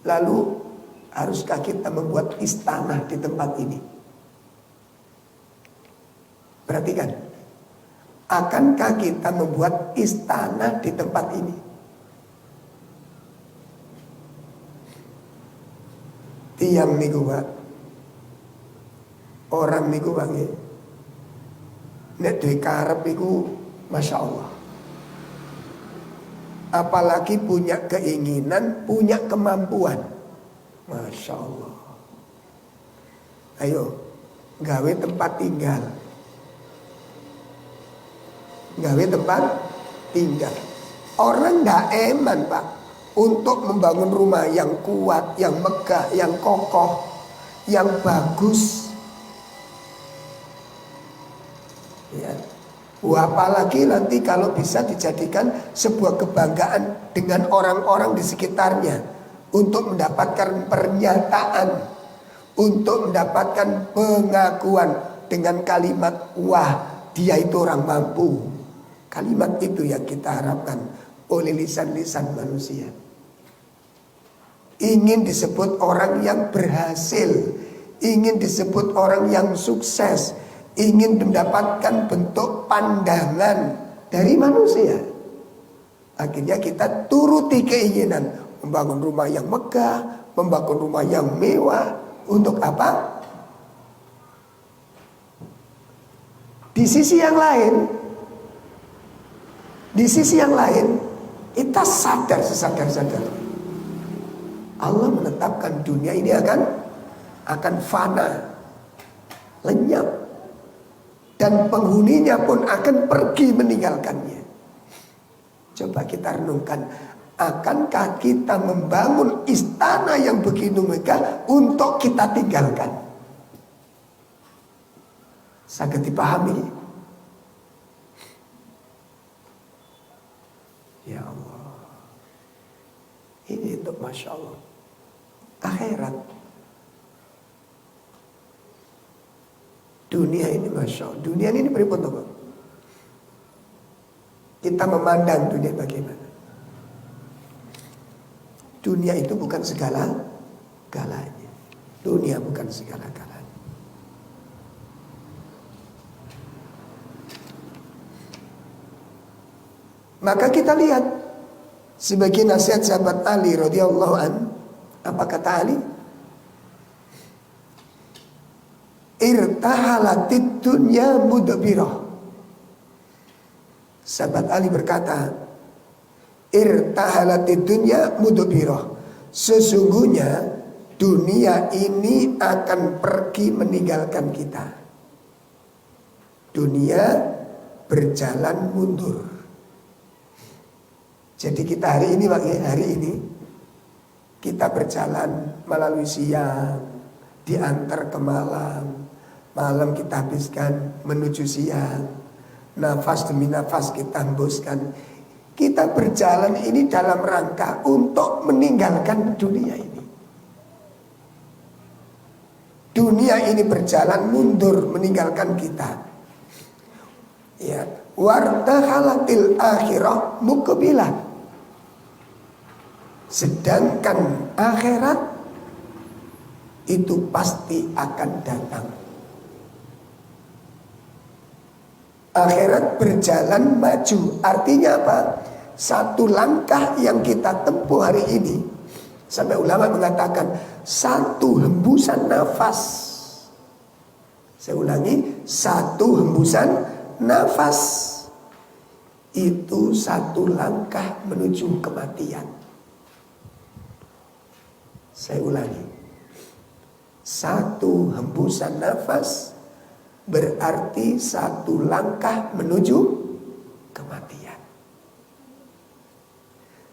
Lalu haruskah kita membuat istana di tempat ini? Perhatikan, akankah kita membuat istana di tempat ini? Tiang niku Pak, orang niku wangi, nek duwe karep niku masya Allah. Apalagi punya keinginan, punya kemampuan, masya Allah. Ayo, gawe tempat tinggal. Gawe tempat tinggal. Orang gak eman Pak untuk membangun rumah yang kuat, yang megah, yang kokoh, yang bagus. Ya. Wah, apalagi nanti kalau bisa dijadikan sebuah kebanggaan dengan orang-orang di sekitarnya, untuk mendapatkan pernyataan, untuk mendapatkan pengakuan dengan kalimat, wah dia itu orang mampu. Kalimat itu yang kita harapkan oleh lisan-lisan manusia. Ingin disebut orang yang berhasil, ingin disebut orang yang sukses, ingin mendapatkan bentuk pandangan dari manusia. Akhirnya kita turuti keinginan membangun rumah yang megah, membangun rumah yang mewah. Untuk apa? Di sisi yang lain, kita sadar sesadar-sadar Allah menetapkan dunia ini akan fana, lenyap, dan penghuninya pun akan pergi meninggalkannya. Coba kita renungkan, akankah kita membangun istana yang begitu megah untuk kita tinggalkan? Sangat dipahami. Ya Allah, ini untuk masya Allah akhirat. Dunia ini masya Allah, dunia ini beripun apa? Kita memandang dunia bagaimana? Dunia itu bukan segala-galanya. Dunia bukan segala-galanya. Maka kita lihat sebagai nasihat sahabat Ali radhiyallahu an, apa kata Ali? Irtahalatid dunya mudbirah. Sahabat Ali berkata, irtahalatid dunya mudbirah. Sesungguhnya dunia ini akan pergi meninggalkan kita. Dunia berjalan mundur. Jadi kita hari ini kita berjalan melalui siang, diantar ke malam, malam kita habiskan menuju siang, nafas demi nafas kita hembuskan. Kita berjalan ini dalam rangka untuk meninggalkan dunia ini. Dunia ini berjalan mundur meninggalkan kita. Ya, wartahalatil akhirah muqbilah. Sedangkan akhirat itu pasti akan datang. Akhirat berjalan maju. Artinya apa? Satu langkah yang kita tempuh hari ini, sampai ulama mengatakan satu hembusan nafas. Saya ulangi, satu hembusan nafas itu satu langkah menuju kematian. Saya ulangi, satu hembusan nafas berarti satu langkah menuju kematian.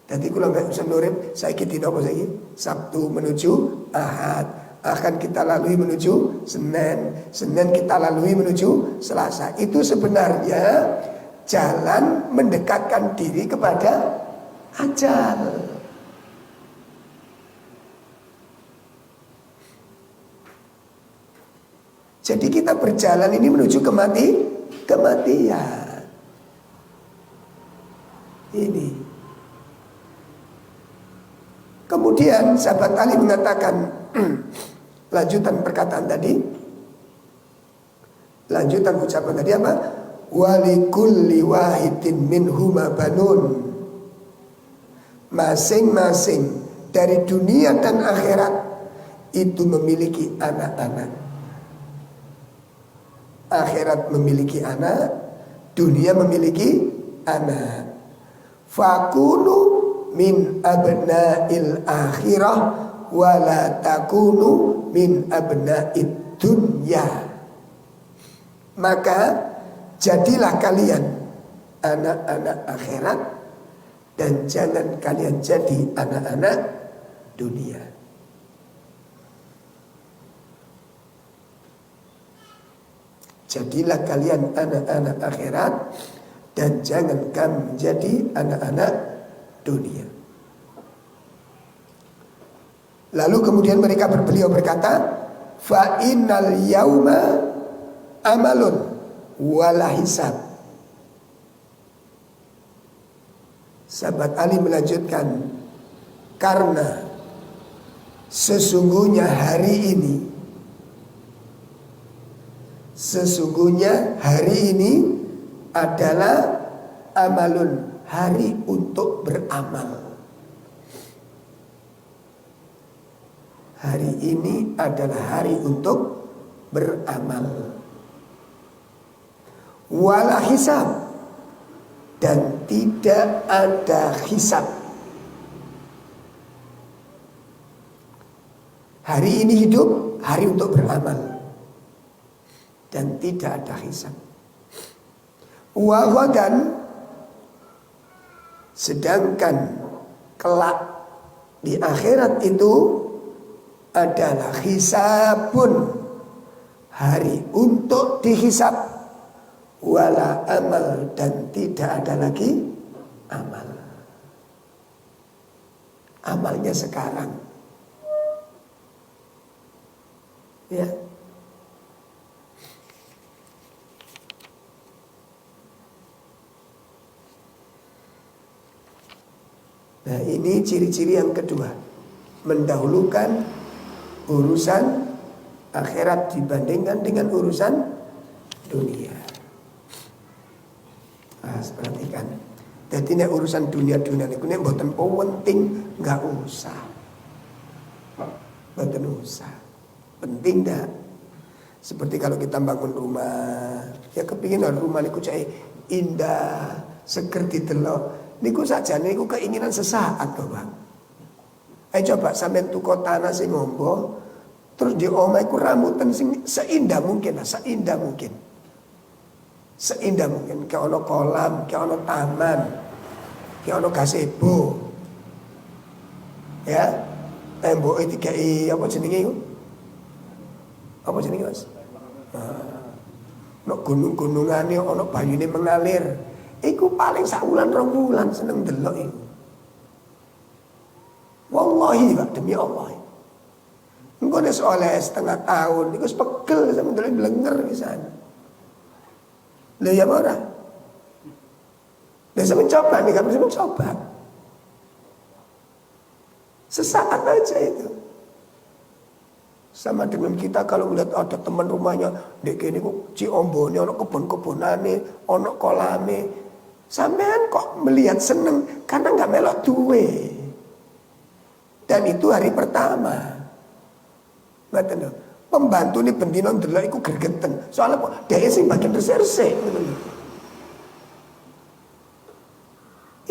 Tadi kalau nggak usah nurib, saya kira apa saya? Sabtu menuju Ahad, akan kita lalui menuju Senin, Senin kita lalui menuju Selasa. Itu sebenarnya jalan mendekatkan diri kepada ajal. Jadi kita berjalan ini menuju kematian. Ini. Kemudian sahabat Ali mengatakan lanjutan perkataan tadi, lanjutan ucapan tadi apa? Walikulli wahidin minhuma banun. Masing-masing dari dunia dan akhirat itu memiliki anak-anak. Akhirat memiliki anak, dunia memiliki anak. Fakunu min abna'il akhirah wala takunu min abna'id dunya. Maka jadilah kalian anak-anak akhirat dan jangan kalian jadi anak-anak dunia. Jadilah kalian anak-anak akhirat dan jangan kamu menjadi anak-anak dunia. Lalu kemudian beliau berkata, fa innal yauma amalun wala hisab. Sahabat Ali melanjutkan, karena sesungguhnya hari ini adalah amalun, hari untuk beramal. Hari ini adalah hari untuk beramal. Wala hisab, dan tidak ada hisab. Hari ini hidup, hari untuk beramal, dan tidak ada hisab. Wa ghadan, sedangkan kelak di akhirat itu adalah hisabun, hari untuk dihisab. Wala amal, dan tidak ada lagi amal. Amalnya sekarang. Ya. Nah, ini ciri-ciri yang kedua, mendahulukan urusan akhirat dibandingkan dengan urusan dunia. Nah, perhatikan. Jadi ini urusan dunia-dunia ini mboten penting, nggak usah. Mboten usah. Penting dah. Seperti kalau kita bangun rumah, ya kepingin rumah niku cai indah, seger ditelok. Niku saja niku keinginan sesaat kok, Bang. Ayo coba sampean tuku tanah sing ngombo, terus di omah iku rambutan sing seindah mungkin, seindah mungkin. Seindah mungkin, kayak ono kolam, kayak ono taman, kayak ono gazebo. Ya, tembok itu kayak apa jenenge iku? Apa jenenge, Mas? Ono gunung-gunungane, ono banyune mengalir. Iku paling sak wulan 2 bulan seneng delok iku. Wallahi, Pak, demi Allah. Engko nek oleh setengah tahun iku pegel sampe delok blenger pisan. Loh ya ora. Bisa mencoba nih, gak bisa mencoba. Sesaat aja itu. Sama dengan kita kalau melihat ada teman rumahnya, dek ini kok Ciombone, ono kebun-kebunane, ono kolame. Sampean kok melihat seneng karena nggak melok duwe. Dan itu hari pertama. Ngaten lho. Pembantu ini bendino ndelok iku gregeten. Soalnya kok dhek sing bagian reserse.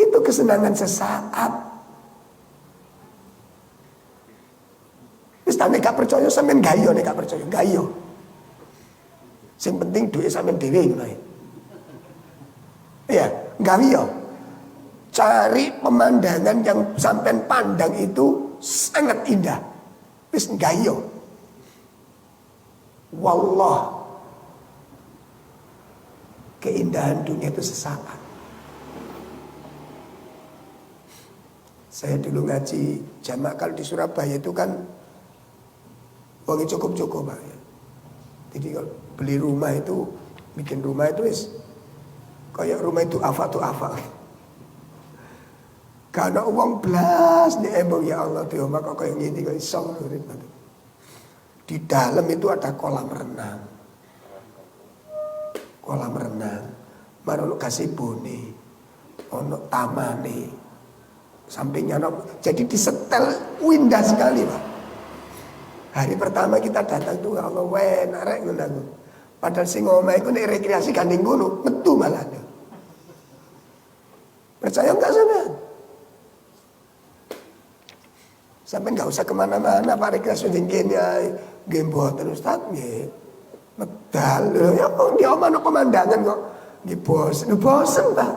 Itu kesenangan sesaat. Wis tak nek gak percaya sampean gayo, nek gak percaya gayo. Sing penting duit sampean dhewe ngono ae. Iya, gayo. Cari pemandangan yang sampean pandang itu sangat indah. Wis gayo. Wallah, keindahan dunia itu sesaat. Saya dulu ngaji jamaah kalau di Surabaya itu kan uangnya cukup-cukup Pak ya. Jadi kalau beli rumah itu, bikin rumah itu kayak rumah itu apa. Karena uang belas nih emang ya Allah tuh maka kayak gini kayak song. Di dalam itu ada kolam renang. Marono kasih bone, ono tamane, sampingnya jadi disetel indah sekali Pak. Hari pertama kita datang tuh Allah enak rek ngono. Padahal sing omah iku nek rekreasi gandeng ngono, metu malah. Percaya enggak sampean? Sampai nggak usah kemana-mana, Pak rekreasi tingginya game boten Ustaz nggih. Medal ya dia omano pemandangan kok nggih bosen Pak.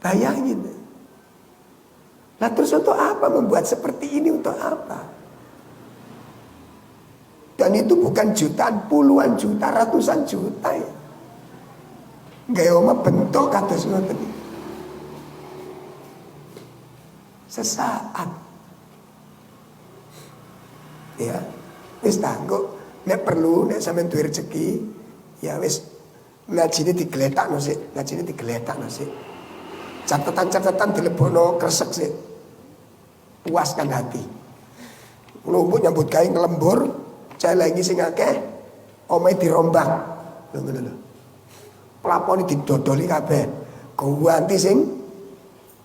Bayangin. Nah terus untuk apa membuat seperti ini, untuk apa? Dan itu bukan jutaan, puluhan juta, ratusan juta ya. Gaya omah bentuk kados ngoten. Sesaat. Ya, wis tanggo nek perlu nek sampean duwe rezeki, ya wis ngajine digletakno sik, sik. Catatan-catatan dilebono kresek sik. Puaskan hati. Lumpuh nyambut gawe ngelembur, jalangi sing akeh, omahe dirombak. Lho ngono lho. Plafone didodoli kabeh. Ganti sing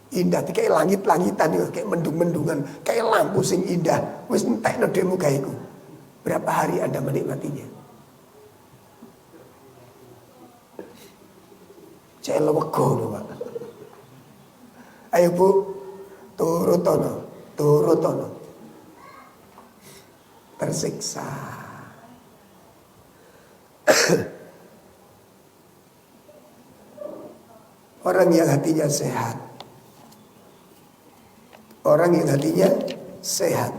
indah, kayak langit-langitan itu, kayak mendung-mendungan, kayak lampu sing indah. Wis entekno dhewe gaiku. Berapa hari Anda menikmatinya? Cek lewego lho, Pak. Ayo Bu, turutono. Tersiksa. Orang yang hatinya sehat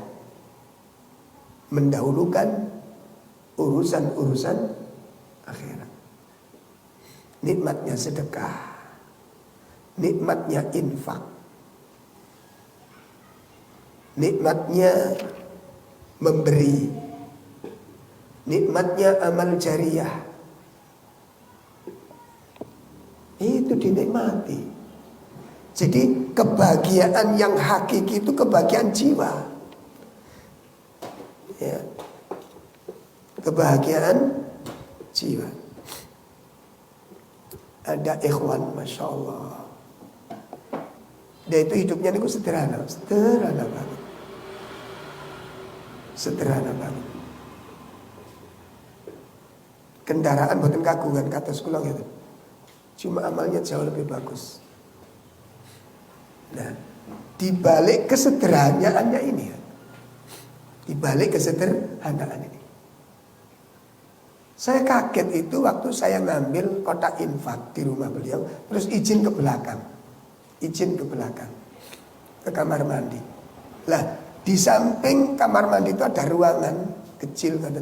mendahulukan urusan-urusan akhirat. Nikmatnya sedekah, nikmatnya infak, nikmatnya memberi, nikmatnya amal jariah. Itu dinikmati. Jadi kebahagiaan yang hakiki itu kebahagiaan jiwa. Ya. Kebahagiaan jiwa. Ada ikhwan, Masya Allah. Dia itu hidupnya itu sederhana banget. Sederhana banget. Kendaraan buatan kagungan kata sekolah gitu. Cuma amalnya jauh lebih bagus. Nah, dibalik kesederhanaannya ini, saya kaget itu waktu saya ngambil kotak infak di rumah beliau, terus izin ke belakang, ke kamar mandi. Lah, di samping kamar mandi itu ada ruangan kecil kan,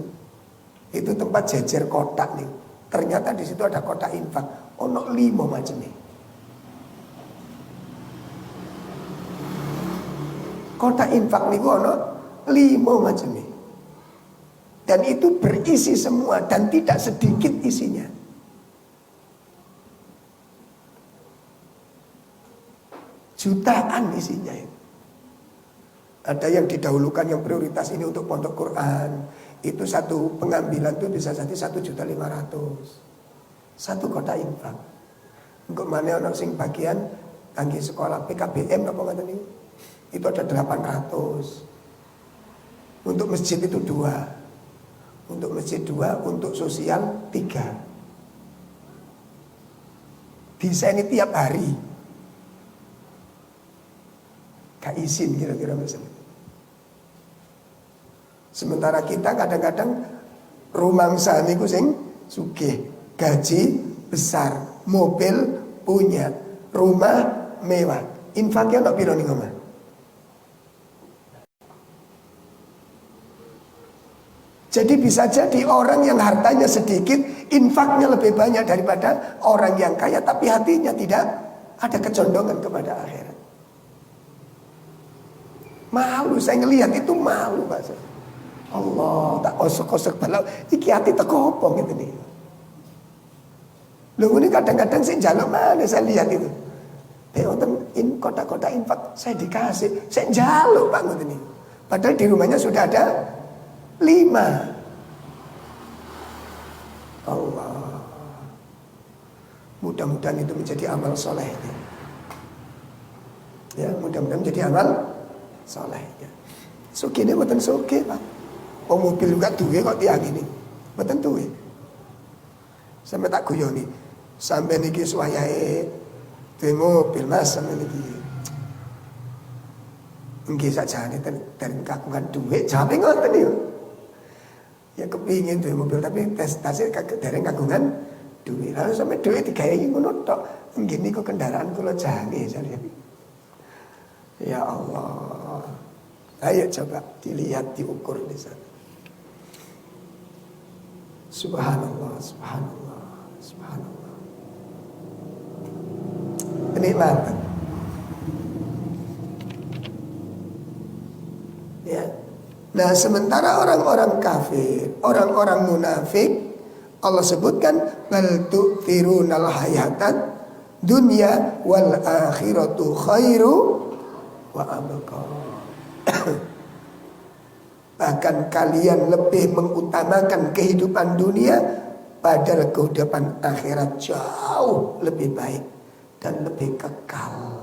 itu tempat jejer kotak nih. Ternyata di situ ada kotak infak. Ono 5 macam nih. Kotak infak nih ono 5 macam nih. Dan itu berisi semua dan tidak sedikit isinya. Jutaan isinya itu. Ada yang didahulukan yang prioritas ini untuk pondok Quran. Itu satu pengambilan itu bisa jadi 1.500.000. Satu kotak infak. Untuk mana orang sing bagian tanggi sekolah PKBM apa kata ini? Itu ada 800. Untuk masjid itu 2. Untuk masjid 2, untuk sosial 3. Bisa ini tiap hari. Gak izin kira-kira misalnya. Sementara kita kadang-kadang rumangsa niku sing sugih. Gaji besar, mobil punya, rumah mewah. Infaknya nak piro ning omah? Jadi bisa jadi orang yang hartanya sedikit, infaknya lebih banyak daripada orang yang kaya, tapi hatinya tidak ada kecondongan kepada akhirat. Malu, saya ngelihat itu malu Pak. Allah, tak osok-osok balau, iki hati teko apa gitu nih. Loh ini kadang-kadang saya jaluk mana saya lihat itu. In kotak-kotak infak saya dikasih, saya jaluk Pak gitu nih. Padahal di rumahnya sudah ada 5. Allah, mudah-mudahan itu menjadi amal soleh. Ya, mudah-mudahan menjadi amal soleh. Suki ini bukan suki Pak. Oh mobil juga duwe kok tiang ini, bukan duwe. Sampai tak guyoni, sampai niki suwayae duwe mobil Mas sampai niki. Nggih sakjane ten kagungan duwe, jawabe ngoten niku. Ya kepingin duwe mobil tapi tasnya dereng kagungan duwe. Lalu sampai duwe digawe ngono tok. Nggih niku kendaraan kula jange jare. Ya Allah. Ayo coba dilihat, diukur di sana. Subhanallah, subhanallah, subhanallah. Kenikmatan. Ya. Nah, sementara orang-orang kafir, orang-orang munafik, Allah sebutkan bal tu'thirunal hayatad dunya wal akhiratu khairu wa abqa. Bahkan kalian lebih mengutamakan kehidupan dunia, padahal kehidupan akhirat jauh lebih baik dan lebih kekal.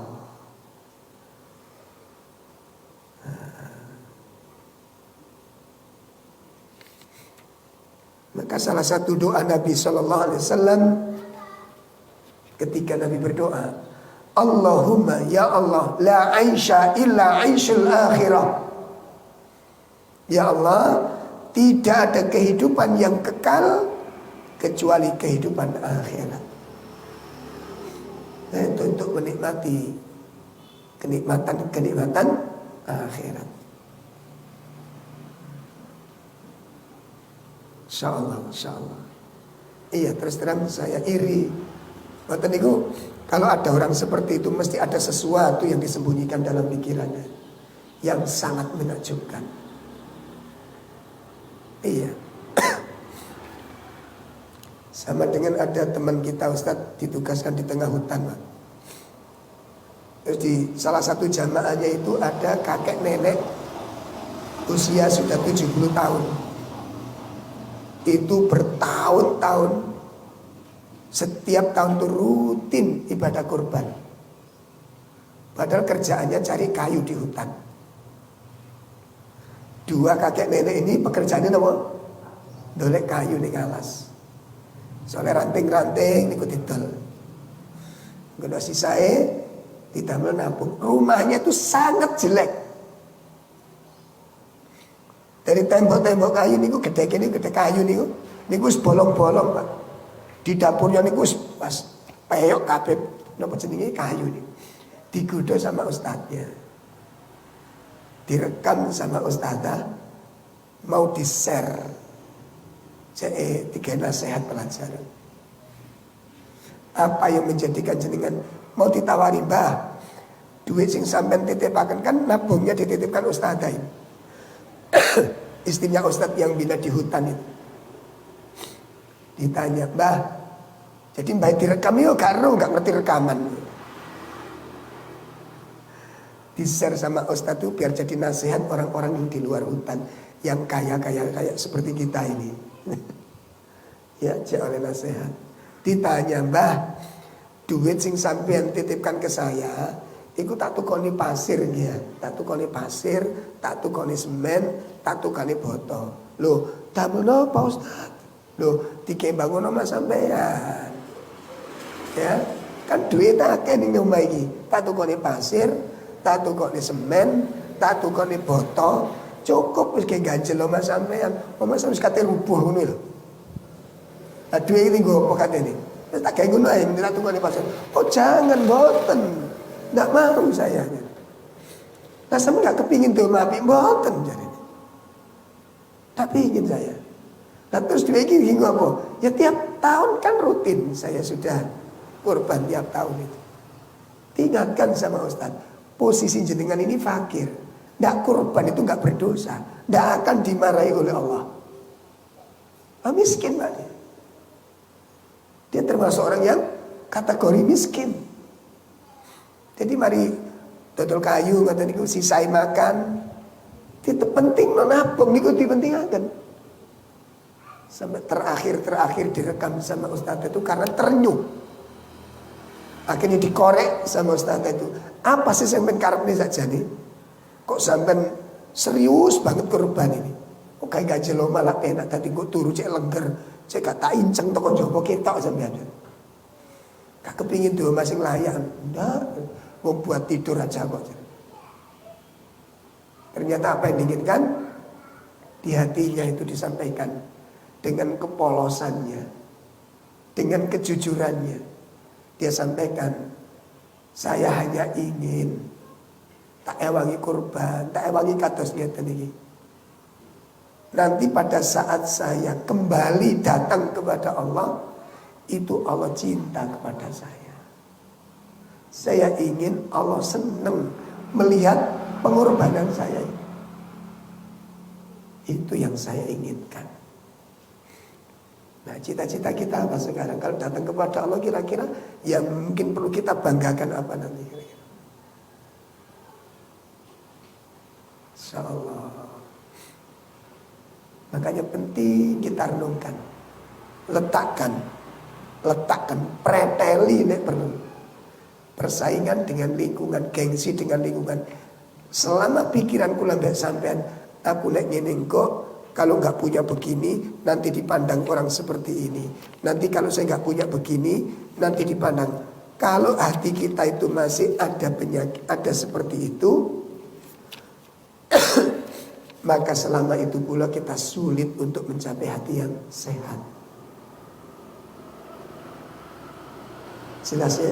Maka salah satu doa Nabi SAW ketika Nabi berdoa, Allahumma ya Allah la aisha illa aishul akhirah. Ya Allah, tidak ada kehidupan yang kekal kecuali kehidupan akhirat. Nah, itu untuk menikmati kenikmatan akhirat. Insyaallah, insyaallah. Iya, terus terang saya iri. Mboten niku kalau ada orang seperti itu mesti ada sesuatu yang disembunyikan dalam pikirannya yang sangat menakjubkan. Iya. Sama dengan ada teman kita Ustadz ditugaskan di tengah hutan Pak. Terus di salah satu jamaahnya itu ada kakek nenek usia sudah 70 tahun. Itu bertahun-tahun setiap tahun itu rutin ibadah kurban. Padahal kerjaannya cari kayu di hutan. 2 kakek nenek ini pekerjaannya apa? Dolek kayu ning alas. Soalnya ranting-ranting niku didol. Nggo sisae didamel nabung. Rumahnya itu sangat jelek. Dari tembok-tembok kayu niku gede kayu niku wis bolong-bolong Pak. Di dapurnya niku wis pas peyok kabeh napa jenenge kayu niku. Digodho sama ustadznya. Direkam sama ustadzah, mau di-share. Saya 3 nasihat pelajaran. Apa yang menjadikan jenengan mau ditawari Mbah, duit sing sampean titipaken kan nabungnya dititipkan ustadzah ini. Istrinya ustadz yang bina di hutan itu. Ditanya, Mbah, jadi Mbah direkam yuk karo gak ngerti rekaman. Di-share sama ustadz itu biar jadi nasihat orang-orang yang di luar hutan, yang kaya-kaya kayak seperti kita ini. Ya, oleh nasihat. Ditanya, Mbah, duit sing sampean titipkan ke saya, iku tak tukoni pasir ya, tak tukoni pasir, tak tukoni semen, tak tukoni botol. Loh, damel napa Ustaz? Loh, dikek bangun sama sampean. Ya, kan duit akeh ning omah iki. Tak tukoni pasir, tak tukoni semen, tak tukoni botol, cukup wis ge ganjel omah sampean. Omah sampean wis kate rubuh ngono lho. Lah duit iki nggo apa katene? Wis tak gawe ngono ae, tak tukoni pasir. Oh, jangan boten. Nggak mau saya. Nah, saya nggak kepingin tuh maafin boten jadi. Tapi ingin saya. Nah terus dia ingin apa? Ya tiap tahun kan rutin saya sudah kurban tiap tahun itu. Diingatkan sama Ustaz, posisi jenengan ini fakir. Nggak kurban itu nggak berdosa, nggak akan dimarahi oleh Allah. Miskin Pak. Dia termasuk orang yang kategori miskin. Jadi mari dodol kayu ngoten niku sisai makan. Itu penting nabung niku dipentingaken. Sampai terakhir direkam sama Ustaz itu karena ternyuh. Akhirnya dikorek sama Ustaz itu. Apa sih yang karepne saja nih? Kok sampai serius banget kurban ini? Kok kayak gak jelo malah enak tadi gue turu cek lengger, cek kata inceng toko jopo ketok sampean. Gak kepingin tuh masing layan. Nggak, mau buat tidur aja kok. Ternyata apa yang diinginkan di hatinya itu disampaikan dengan kepolosannya, dengan kejujurannya. Dia sampaikan, saya hanya ingin tak ewangi kurban, tak ewangi kados ngeten iki. Nanti pada saat saya kembali datang kepada Allah, itu Allah cinta kepada saya. Saya ingin Allah senang melihat pengorbanan saya. Itu yang saya inginkan. Nah cita-cita kita apa sekarang? Kalau datang kepada Allah kira-kira yang mungkin perlu kita banggakan apa nanti kira-kira? Insyaallah. Makanya penting kita renungkan. Letakkan preteli nek perlu. Persaingan dengan lingkungan, gengsi dengan lingkungan. Selama pikiranku lambek sampean, aku nek ngene kok. Kalau nggak punya begini, nanti dipandang orang seperti ini. Nanti kalau saya nggak punya begini, nanti dipandang. Kalau hati kita itu masih ada penyakit, ada seperti itu, maka selama itu pula kita sulit untuk mencapai hati yang sehat. Jelas ya?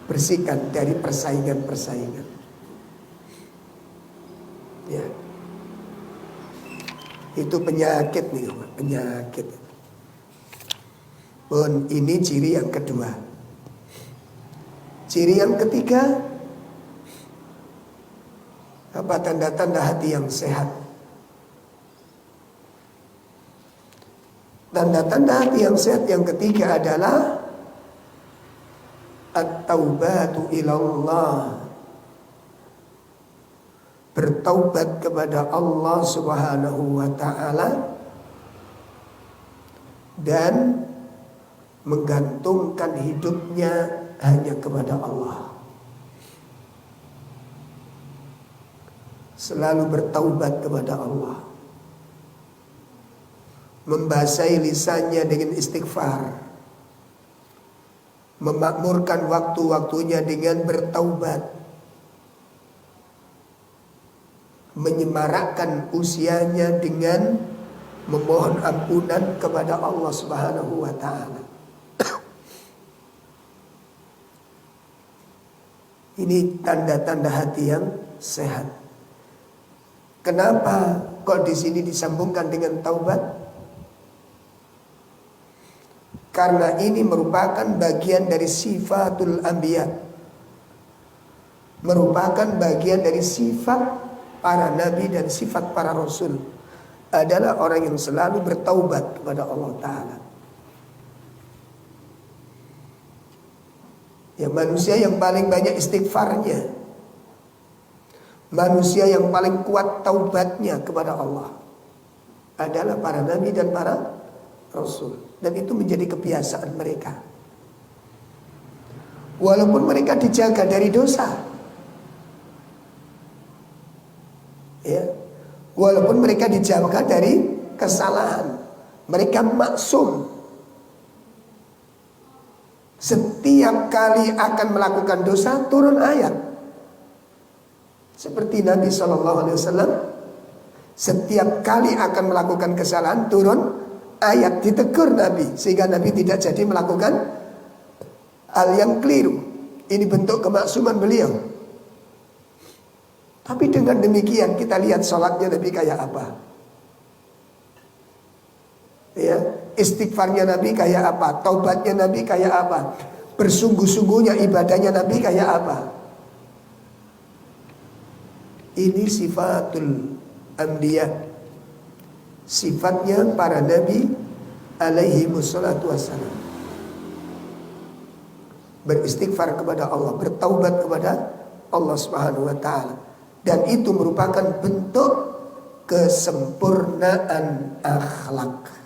Bersihkan dari persaingan-persaingan. Ya. Itu penyakit nih, penyakit. Pun ini ciri yang kedua. Ciri yang ketiga, apa tanda-tanda hati yang sehat? Tanda-tanda hati yang sehat yang ketiga adalah at-taubatu ilallah. Bertaubat kepada Allah Subhanahu wa ta'ala dan menggantungkan hidupnya hanya kepada Allah. Selalu bertaubat kepada Allah. Membasahi lisannya dengan istighfar. Memakmurkan waktu-waktunya dengan bertaubat. Menyemarakkan usianya dengan memohon ampunan kepada Allah Subhanahu wa ta'ala. Ini tanda-tanda hati yang sehat. Kenapa kok di sini disambungkan dengan taubat? Karena ini merupakan bagian dari sifatul anbiya. Merupakan bagian dari sifat para nabi dan sifat para rasul. Adalah orang yang selalu bertaubat kepada Allah Ta'ala. Ya, manusia yang paling banyak istighfarnya, manusia yang paling kuat taubatnya kepada Allah adalah para nabi dan para rasul. Dan itu menjadi kebiasaan mereka. Walaupun mereka dijaga dari dosa, ya, walaupun mereka dijaga dari kesalahan, mereka maksum. Setiap kali akan melakukan dosa turun ayat. Seperti Nabi SAW, setiap kali akan melakukan kesalahan turun ayat, ditegur Nabi, sehingga Nabi tidak jadi melakukan hal yang keliru. Ini bentuk kemaksuman beliau. Tapi dengan demikian kita lihat sholatnya Nabi kayak apa. Ya, istighfarnya Nabi kayak apa, taubatnya Nabi kayak apa, bersungguh-sungguhnya ibadahnya Nabi kayak apa. Ini sifatul anbiya, sifatnya para nabi alaihi wassalatu wassalam. Beristighfar kepada Allah, bertaubat kepada Allah Subhanahu wa taala, dan itu merupakan bentuk kesempurnaan akhlak.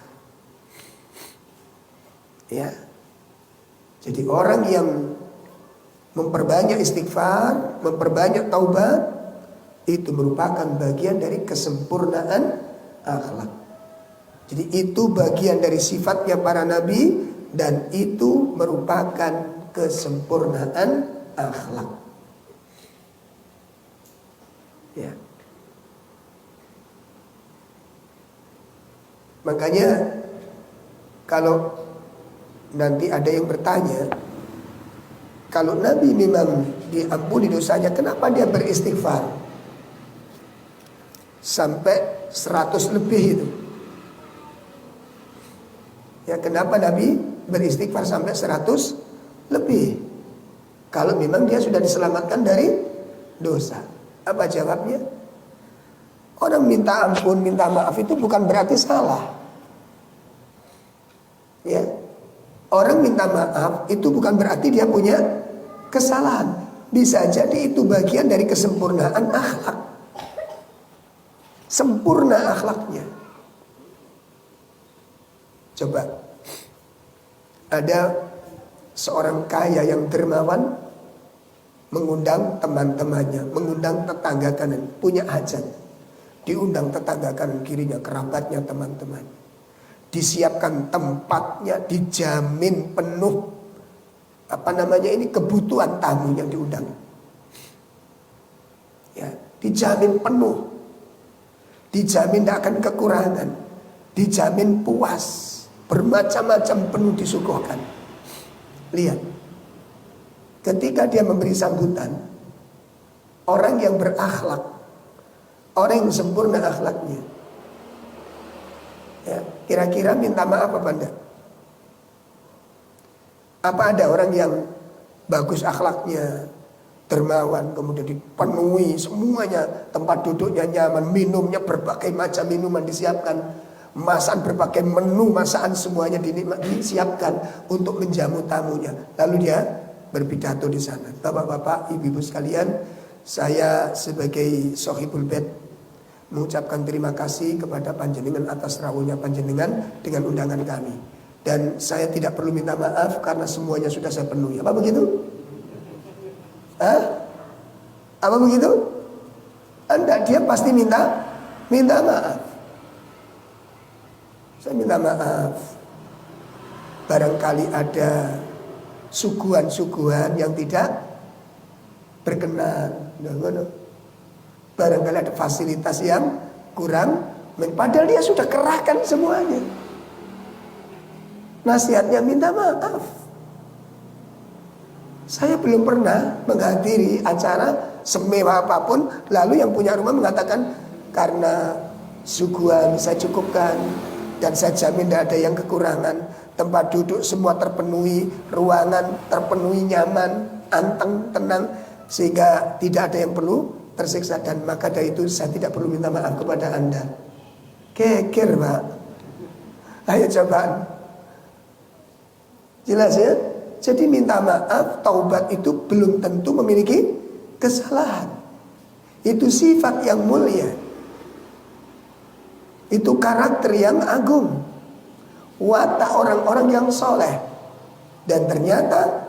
Ya. Jadi orang yang memperbanyak istighfar, memperbanyak taubat, itu merupakan bagian dari kesempurnaan akhlak. Jadi itu bagian dari sifatnya para nabi, dan itu merupakan kesempurnaan akhlak. Ya. Makanya kalau nanti ada yang bertanya, kalau Nabi memang diampuni dosanya, kenapa dia beristighfar sampai 100 lebih itu? Ya, kenapa Nabi beristighfar sampai 100 lebih? Kalau memang dia sudah diselamatkan dari dosa. Apa jawabnya? Orang minta ampun, minta maaf itu bukan berarti salah. Ya. Orang minta maaf itu bukan berarti dia punya kesalahan. Bisa jadi itu bagian dari kesempurnaan akhlak. Sempurna akhlaknya. Coba, ada seorang kaya yang dermawan mengundang teman-temannya, mengundang tetangga kanan, punya hajat. Diundang tetangga kanan kirinya, kerabatnya, teman-teman. Disiapkan tempatnya, dijamin penuh kebutuhan tamu yang diundang. Ya, dijamin penuh, dijamin tidak akan kekurangan, dijamin puas, bermacam-macam penuh disuguhkan. Lihat, ketika dia memberi sambutan, orang yang berakhlak, orang yang sempurna akhlaknya, ya, kira-kira minta maaf apa enggak? Apa ada orang yang bagus akhlaknya, dermawan, kemudian dipenuhi semuanya, tempat duduknya nyaman, minumnya berbagai macam minuman disiapkan, masakan berbagai menu masakan semuanya disiapkan untuk menjamu tamunya. Lalu dia berpidato di sana. Bapak-bapak, ibu-ibu sekalian, saya sebagai Sohibul Bait mengucapkan terima kasih kepada panjenengan atas rawuhnya panjenengan dengan undangan kami. Dan saya tidak perlu minta maaf karena semuanya sudah saya penuhi. Apa begitu? Apa begitu? Anda, dia pasti minta maaf. Saya minta maaf. Barangkali ada suguhan-suguhan yang tidak berkenan. Barangkali ada fasilitas yang kurang, padahal dia sudah kerahkan semuanya. Nasihatnya minta maaf. Saya belum pernah menghadiri acara semewah apapun, lalu yang punya rumah mengatakan karena suguhan saya cukupkan dan saya jamin tidak ada yang kekurangan, tempat duduk semua terpenuhi, ruangan terpenuhi nyaman, anteng, tenang, sehingga tidak ada yang perlu tersiksa, dan maka dari itu saya tidak perlu minta maaf kepada Anda. Kekir, Pak. Ayo coba. Jelas ya? Jadi minta maaf, taubat itu belum tentu memiliki kesalahan. Itu sifat yang mulia. Itu karakter yang agung. Watak orang-orang yang soleh. Dan ternyata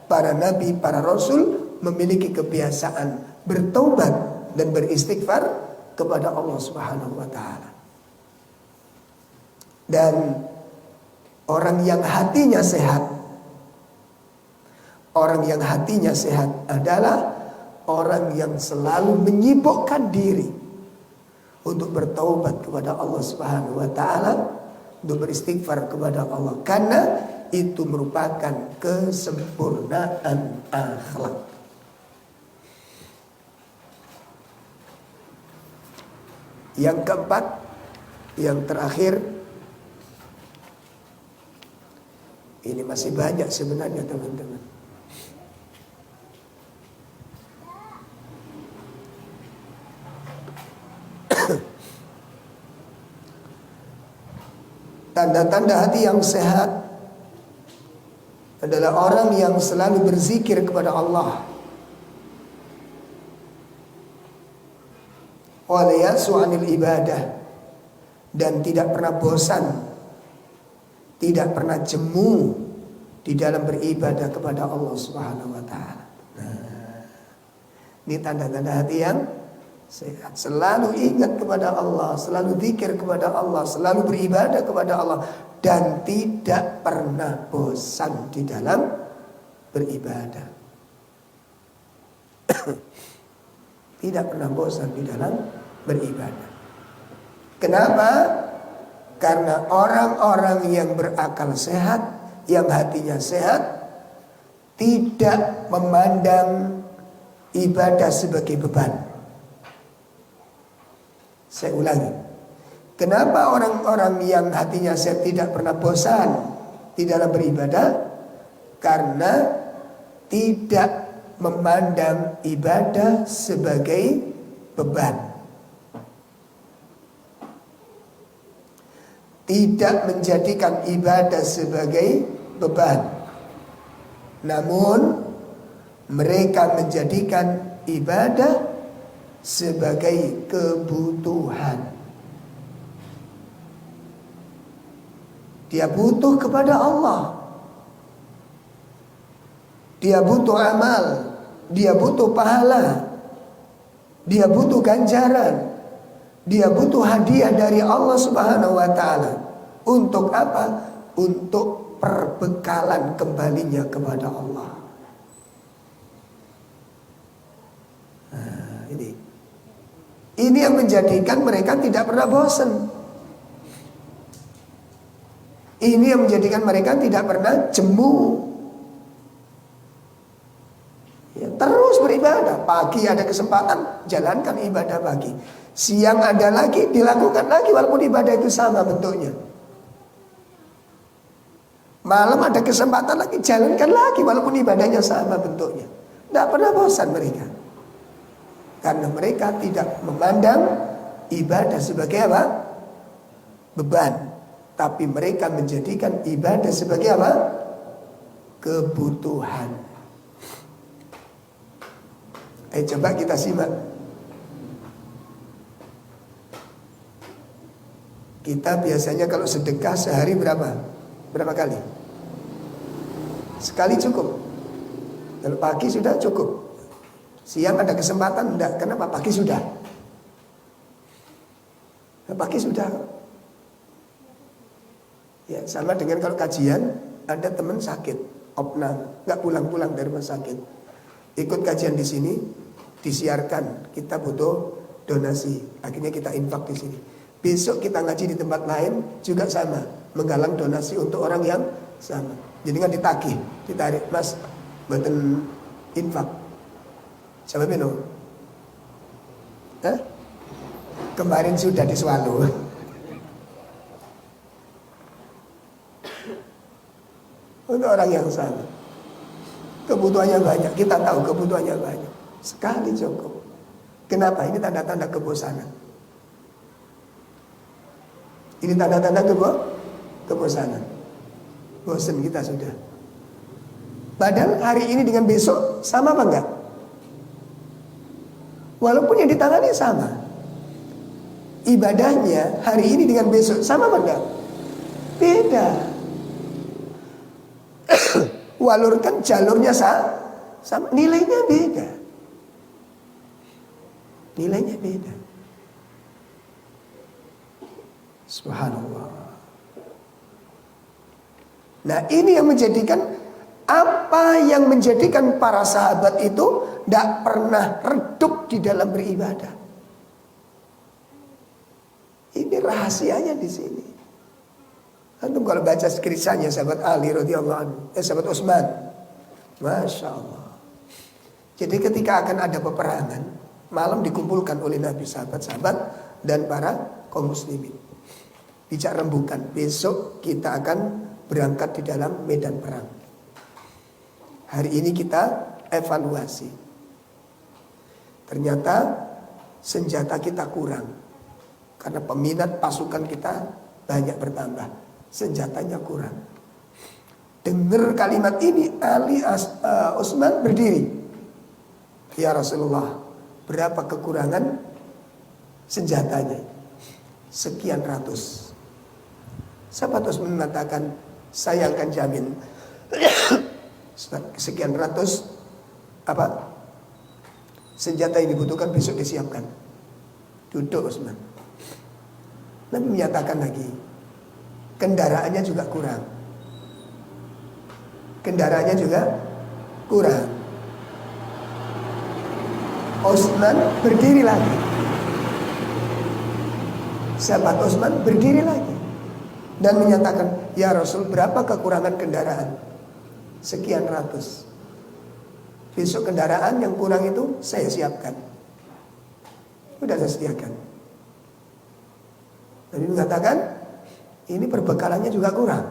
para nabi, para rasul memiliki kebiasaan bertaubat dan beristighfar kepada Allah Subhanahu wa taala. Dan orang yang hatinya sehat, orang yang hatinya sehat adalah orang yang selalu menyibukkan diri untuk bertaubat kepada Allah Subhanahu wa taala, untuk beristighfar kepada Allah, karena itu merupakan kesempurnaan akhlak. Yang keempat, yang terakhir, ini masih banyak sebenarnya teman-teman. Tanda-tanda hati yang sehat adalah orang yang selalu berzikir kepada Allah. Wa la yasu 'anil ibadah, dan tidak pernah bosan, tidak pernah jemu di dalam beribadah kepada Allah Subhanahu wa taala. Nah, ini tanda-tanda hati yang sehat. Selalu ingat kepada Allah, selalu zikir kepada Allah, selalu beribadah kepada Allah, dan tidak pernah bosan di dalam beribadah. Tidak pernah bosan di dalam beribadah. Kenapa? Karena orang-orang yang berakal sehat, yang hatinya sehat, tidak memandang ibadah sebagai beban. Saya ulangi. Kenapa orang-orang yang hatinya sehat tidak pernah bosan di dalam beribadah? Karena tidak memandang ibadah sebagai beban. Tidak menjadikan ibadah sebagai beban. Namun mereka menjadikan ibadah sebagai kebutuhan. Dia butuh kepada Allah. Dia butuh amal, dia butuh pahala, dia butuh ganjaran, dia butuh hadiah dari Allah Subhanahu wa taala. Untuk apa? Untuk perbekalan kembalinya kepada Allah. Nah, ini yang menjadikan mereka tidak pernah bosan. Ini yang menjadikan mereka tidak pernah jemu. Ya, terus beribadah. Pagi ada kesempatan, jalankan ibadah pagi. Siang ada lagi, dilakukan lagi walaupun ibadah itu sama bentuknya. Malam ada kesempatan lagi, jalankan lagi walaupun ibadahnya sama bentuknya. Tidak pernah bosan mereka. Karena mereka tidak memandang ibadah sebagai apa? Beban. Tapi mereka menjadikan ibadah sebagai apa? Kebutuhan. Ayo coba kita simak. Kita biasanya kalau sedekah sehari berapa? Berapa kali? Sekali cukup. Kalau pagi sudah cukup. Siang ada kesempatan enggak? Kenapa? Pagi sudah. Pagi sudah. Ya, sama dengan kalau kajian, ada teman sakit, opnam, enggak pulang-pulang dari rumah sakit. Ikut kajian di sini, disiarkan, kita butuh donasi, akhirnya kita infak di sini. Besok kita ngaji di tempat lain juga sama, menggalang donasi untuk orang yang sama. Jadi kan ditagih, ditarik, Mas, buatan infak. Siapa minum? Kemarin sudah di Swallow. Untuk orang yang sama. Kebutuhannya banyak, kita tahu kebutuhannya banyak. Sekali cukup. Kenapa? Ini tanda-tanda kebosanan. Ini tanda-tanda kebosanan. Bosan kita sudah. Padahal hari ini dengan besok sama apa enggak? Walaupun yang ditangani sama. Ibadahnya hari ini dengan besok sama apa enggak? Beda. Walurkan jalurnya sama, nilainya beda. Nilainya beda. Subhanallah. Nah, ini yang menjadikan, apa yang menjadikan para sahabat itu tidak pernah redup di dalam beribadah. Ini rahasianya di sini. Antum kalau baca kisahnya sahabat Ali radhiyallahu anhu, sahabat Utsman, masya Allah. Jadi ketika akan ada peperangan, malam dikumpulkan oleh Nabi sahabat-sahabat dan para kaum muslimin. Bijak rembukan, besok kita akan berangkat di dalam medan perang. Hari ini kita evaluasi. Ternyata senjata kita kurang. Karena peminat pasukan kita banyak bertambah. Senjatanya kurang. Dengar kalimat ini, Utsman berdiri. Ya Rasulullah, berapa kekurangan senjatanya? Sekian ratus. Sahabat Utsman mengatakan, saya akan jamin sekian ratus senjata yang dibutuhkan besok disiapkan. Duduk Utsman. Nabi menyatakan lagi, kendaraannya juga kurang. Kendaraannya juga kurang. Utsman berdiri lagi. Sahabat Utsman berdiri lagi dan menyatakan, ya Rasul, berapa kekurangan kendaraan? Sekian ratus. Besok kendaraan yang kurang itu saya siapkan. Sudah saya sediakan. Nabi mengatakan, ini perbekalannya juga kurang.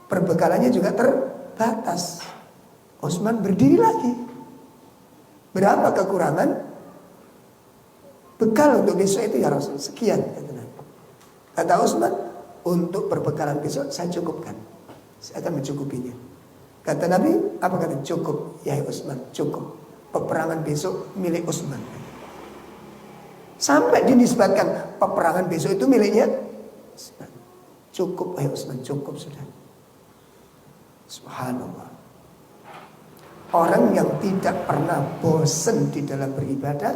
Perbekalannya juga terbatas. Utsman berdiri lagi. Berapa kekurangan bekal untuk besok itu ya Rasul? Sekian. Kata Utsman, untuk perbekalan besok saya cukupkan. Saya akan mencukupinya. Kata Nabi, apa kata? Cukup, ya Utsman, cukup. Peperangan besok milik Utsman. Sampai dinisbatkan peperangan besok itu miliknya Utsman. Cukup, ya Utsman, cukup sudah. Subhanallah. Orang yang tidak pernah bosan di dalam beribadah,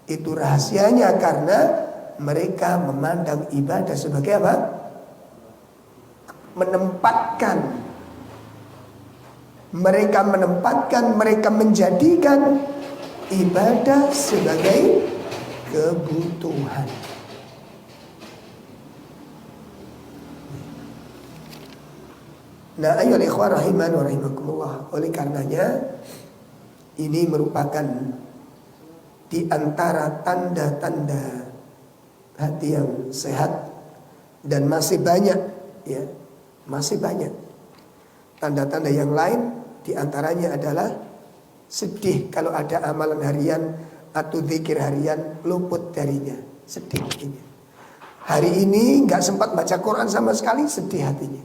itu rahasianya karena mereka memandang ibadah sebagai apa? Mereka menjadikan ibadah sebagai kebutuhan. Nah, ayolah ikhwan rahiman wa rahimakumullah. Oleh karenanya ini merupakan di antara tanda-tanda hati yang sehat, dan masih banyak ya, masih banyak tanda-tanda yang lain. Di antaranya adalah sedih kalau ada amalan harian atau zikir harian luput darinya, sedih hatinya. Hari ini nggak sempat baca Quran sama sekali, sedih hatinya.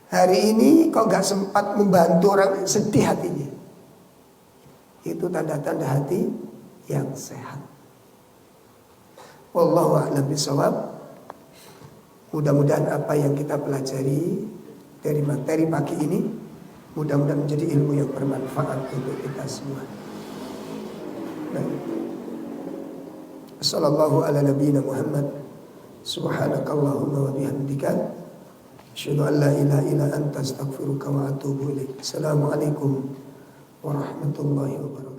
Hari ini kok nggak sempat membantu orang, sedih hatinya. Itu tanda-tanda hati yang sehat. Wallahu a'lam bishawab. Mudah-mudahan apa yang kita pelajari dari materi pagi ini mudah-mudahan menjadi ilmu yang bermanfaat untuk kita semua. Sallallahu ala nabiyina Muhammad. Subhanakallahumma wa bihamdika asyhadu an la ilaha illa anta astaghfiruka wa atubu ilaik. Assalamualaikum warahmatullahi wabarakatuh.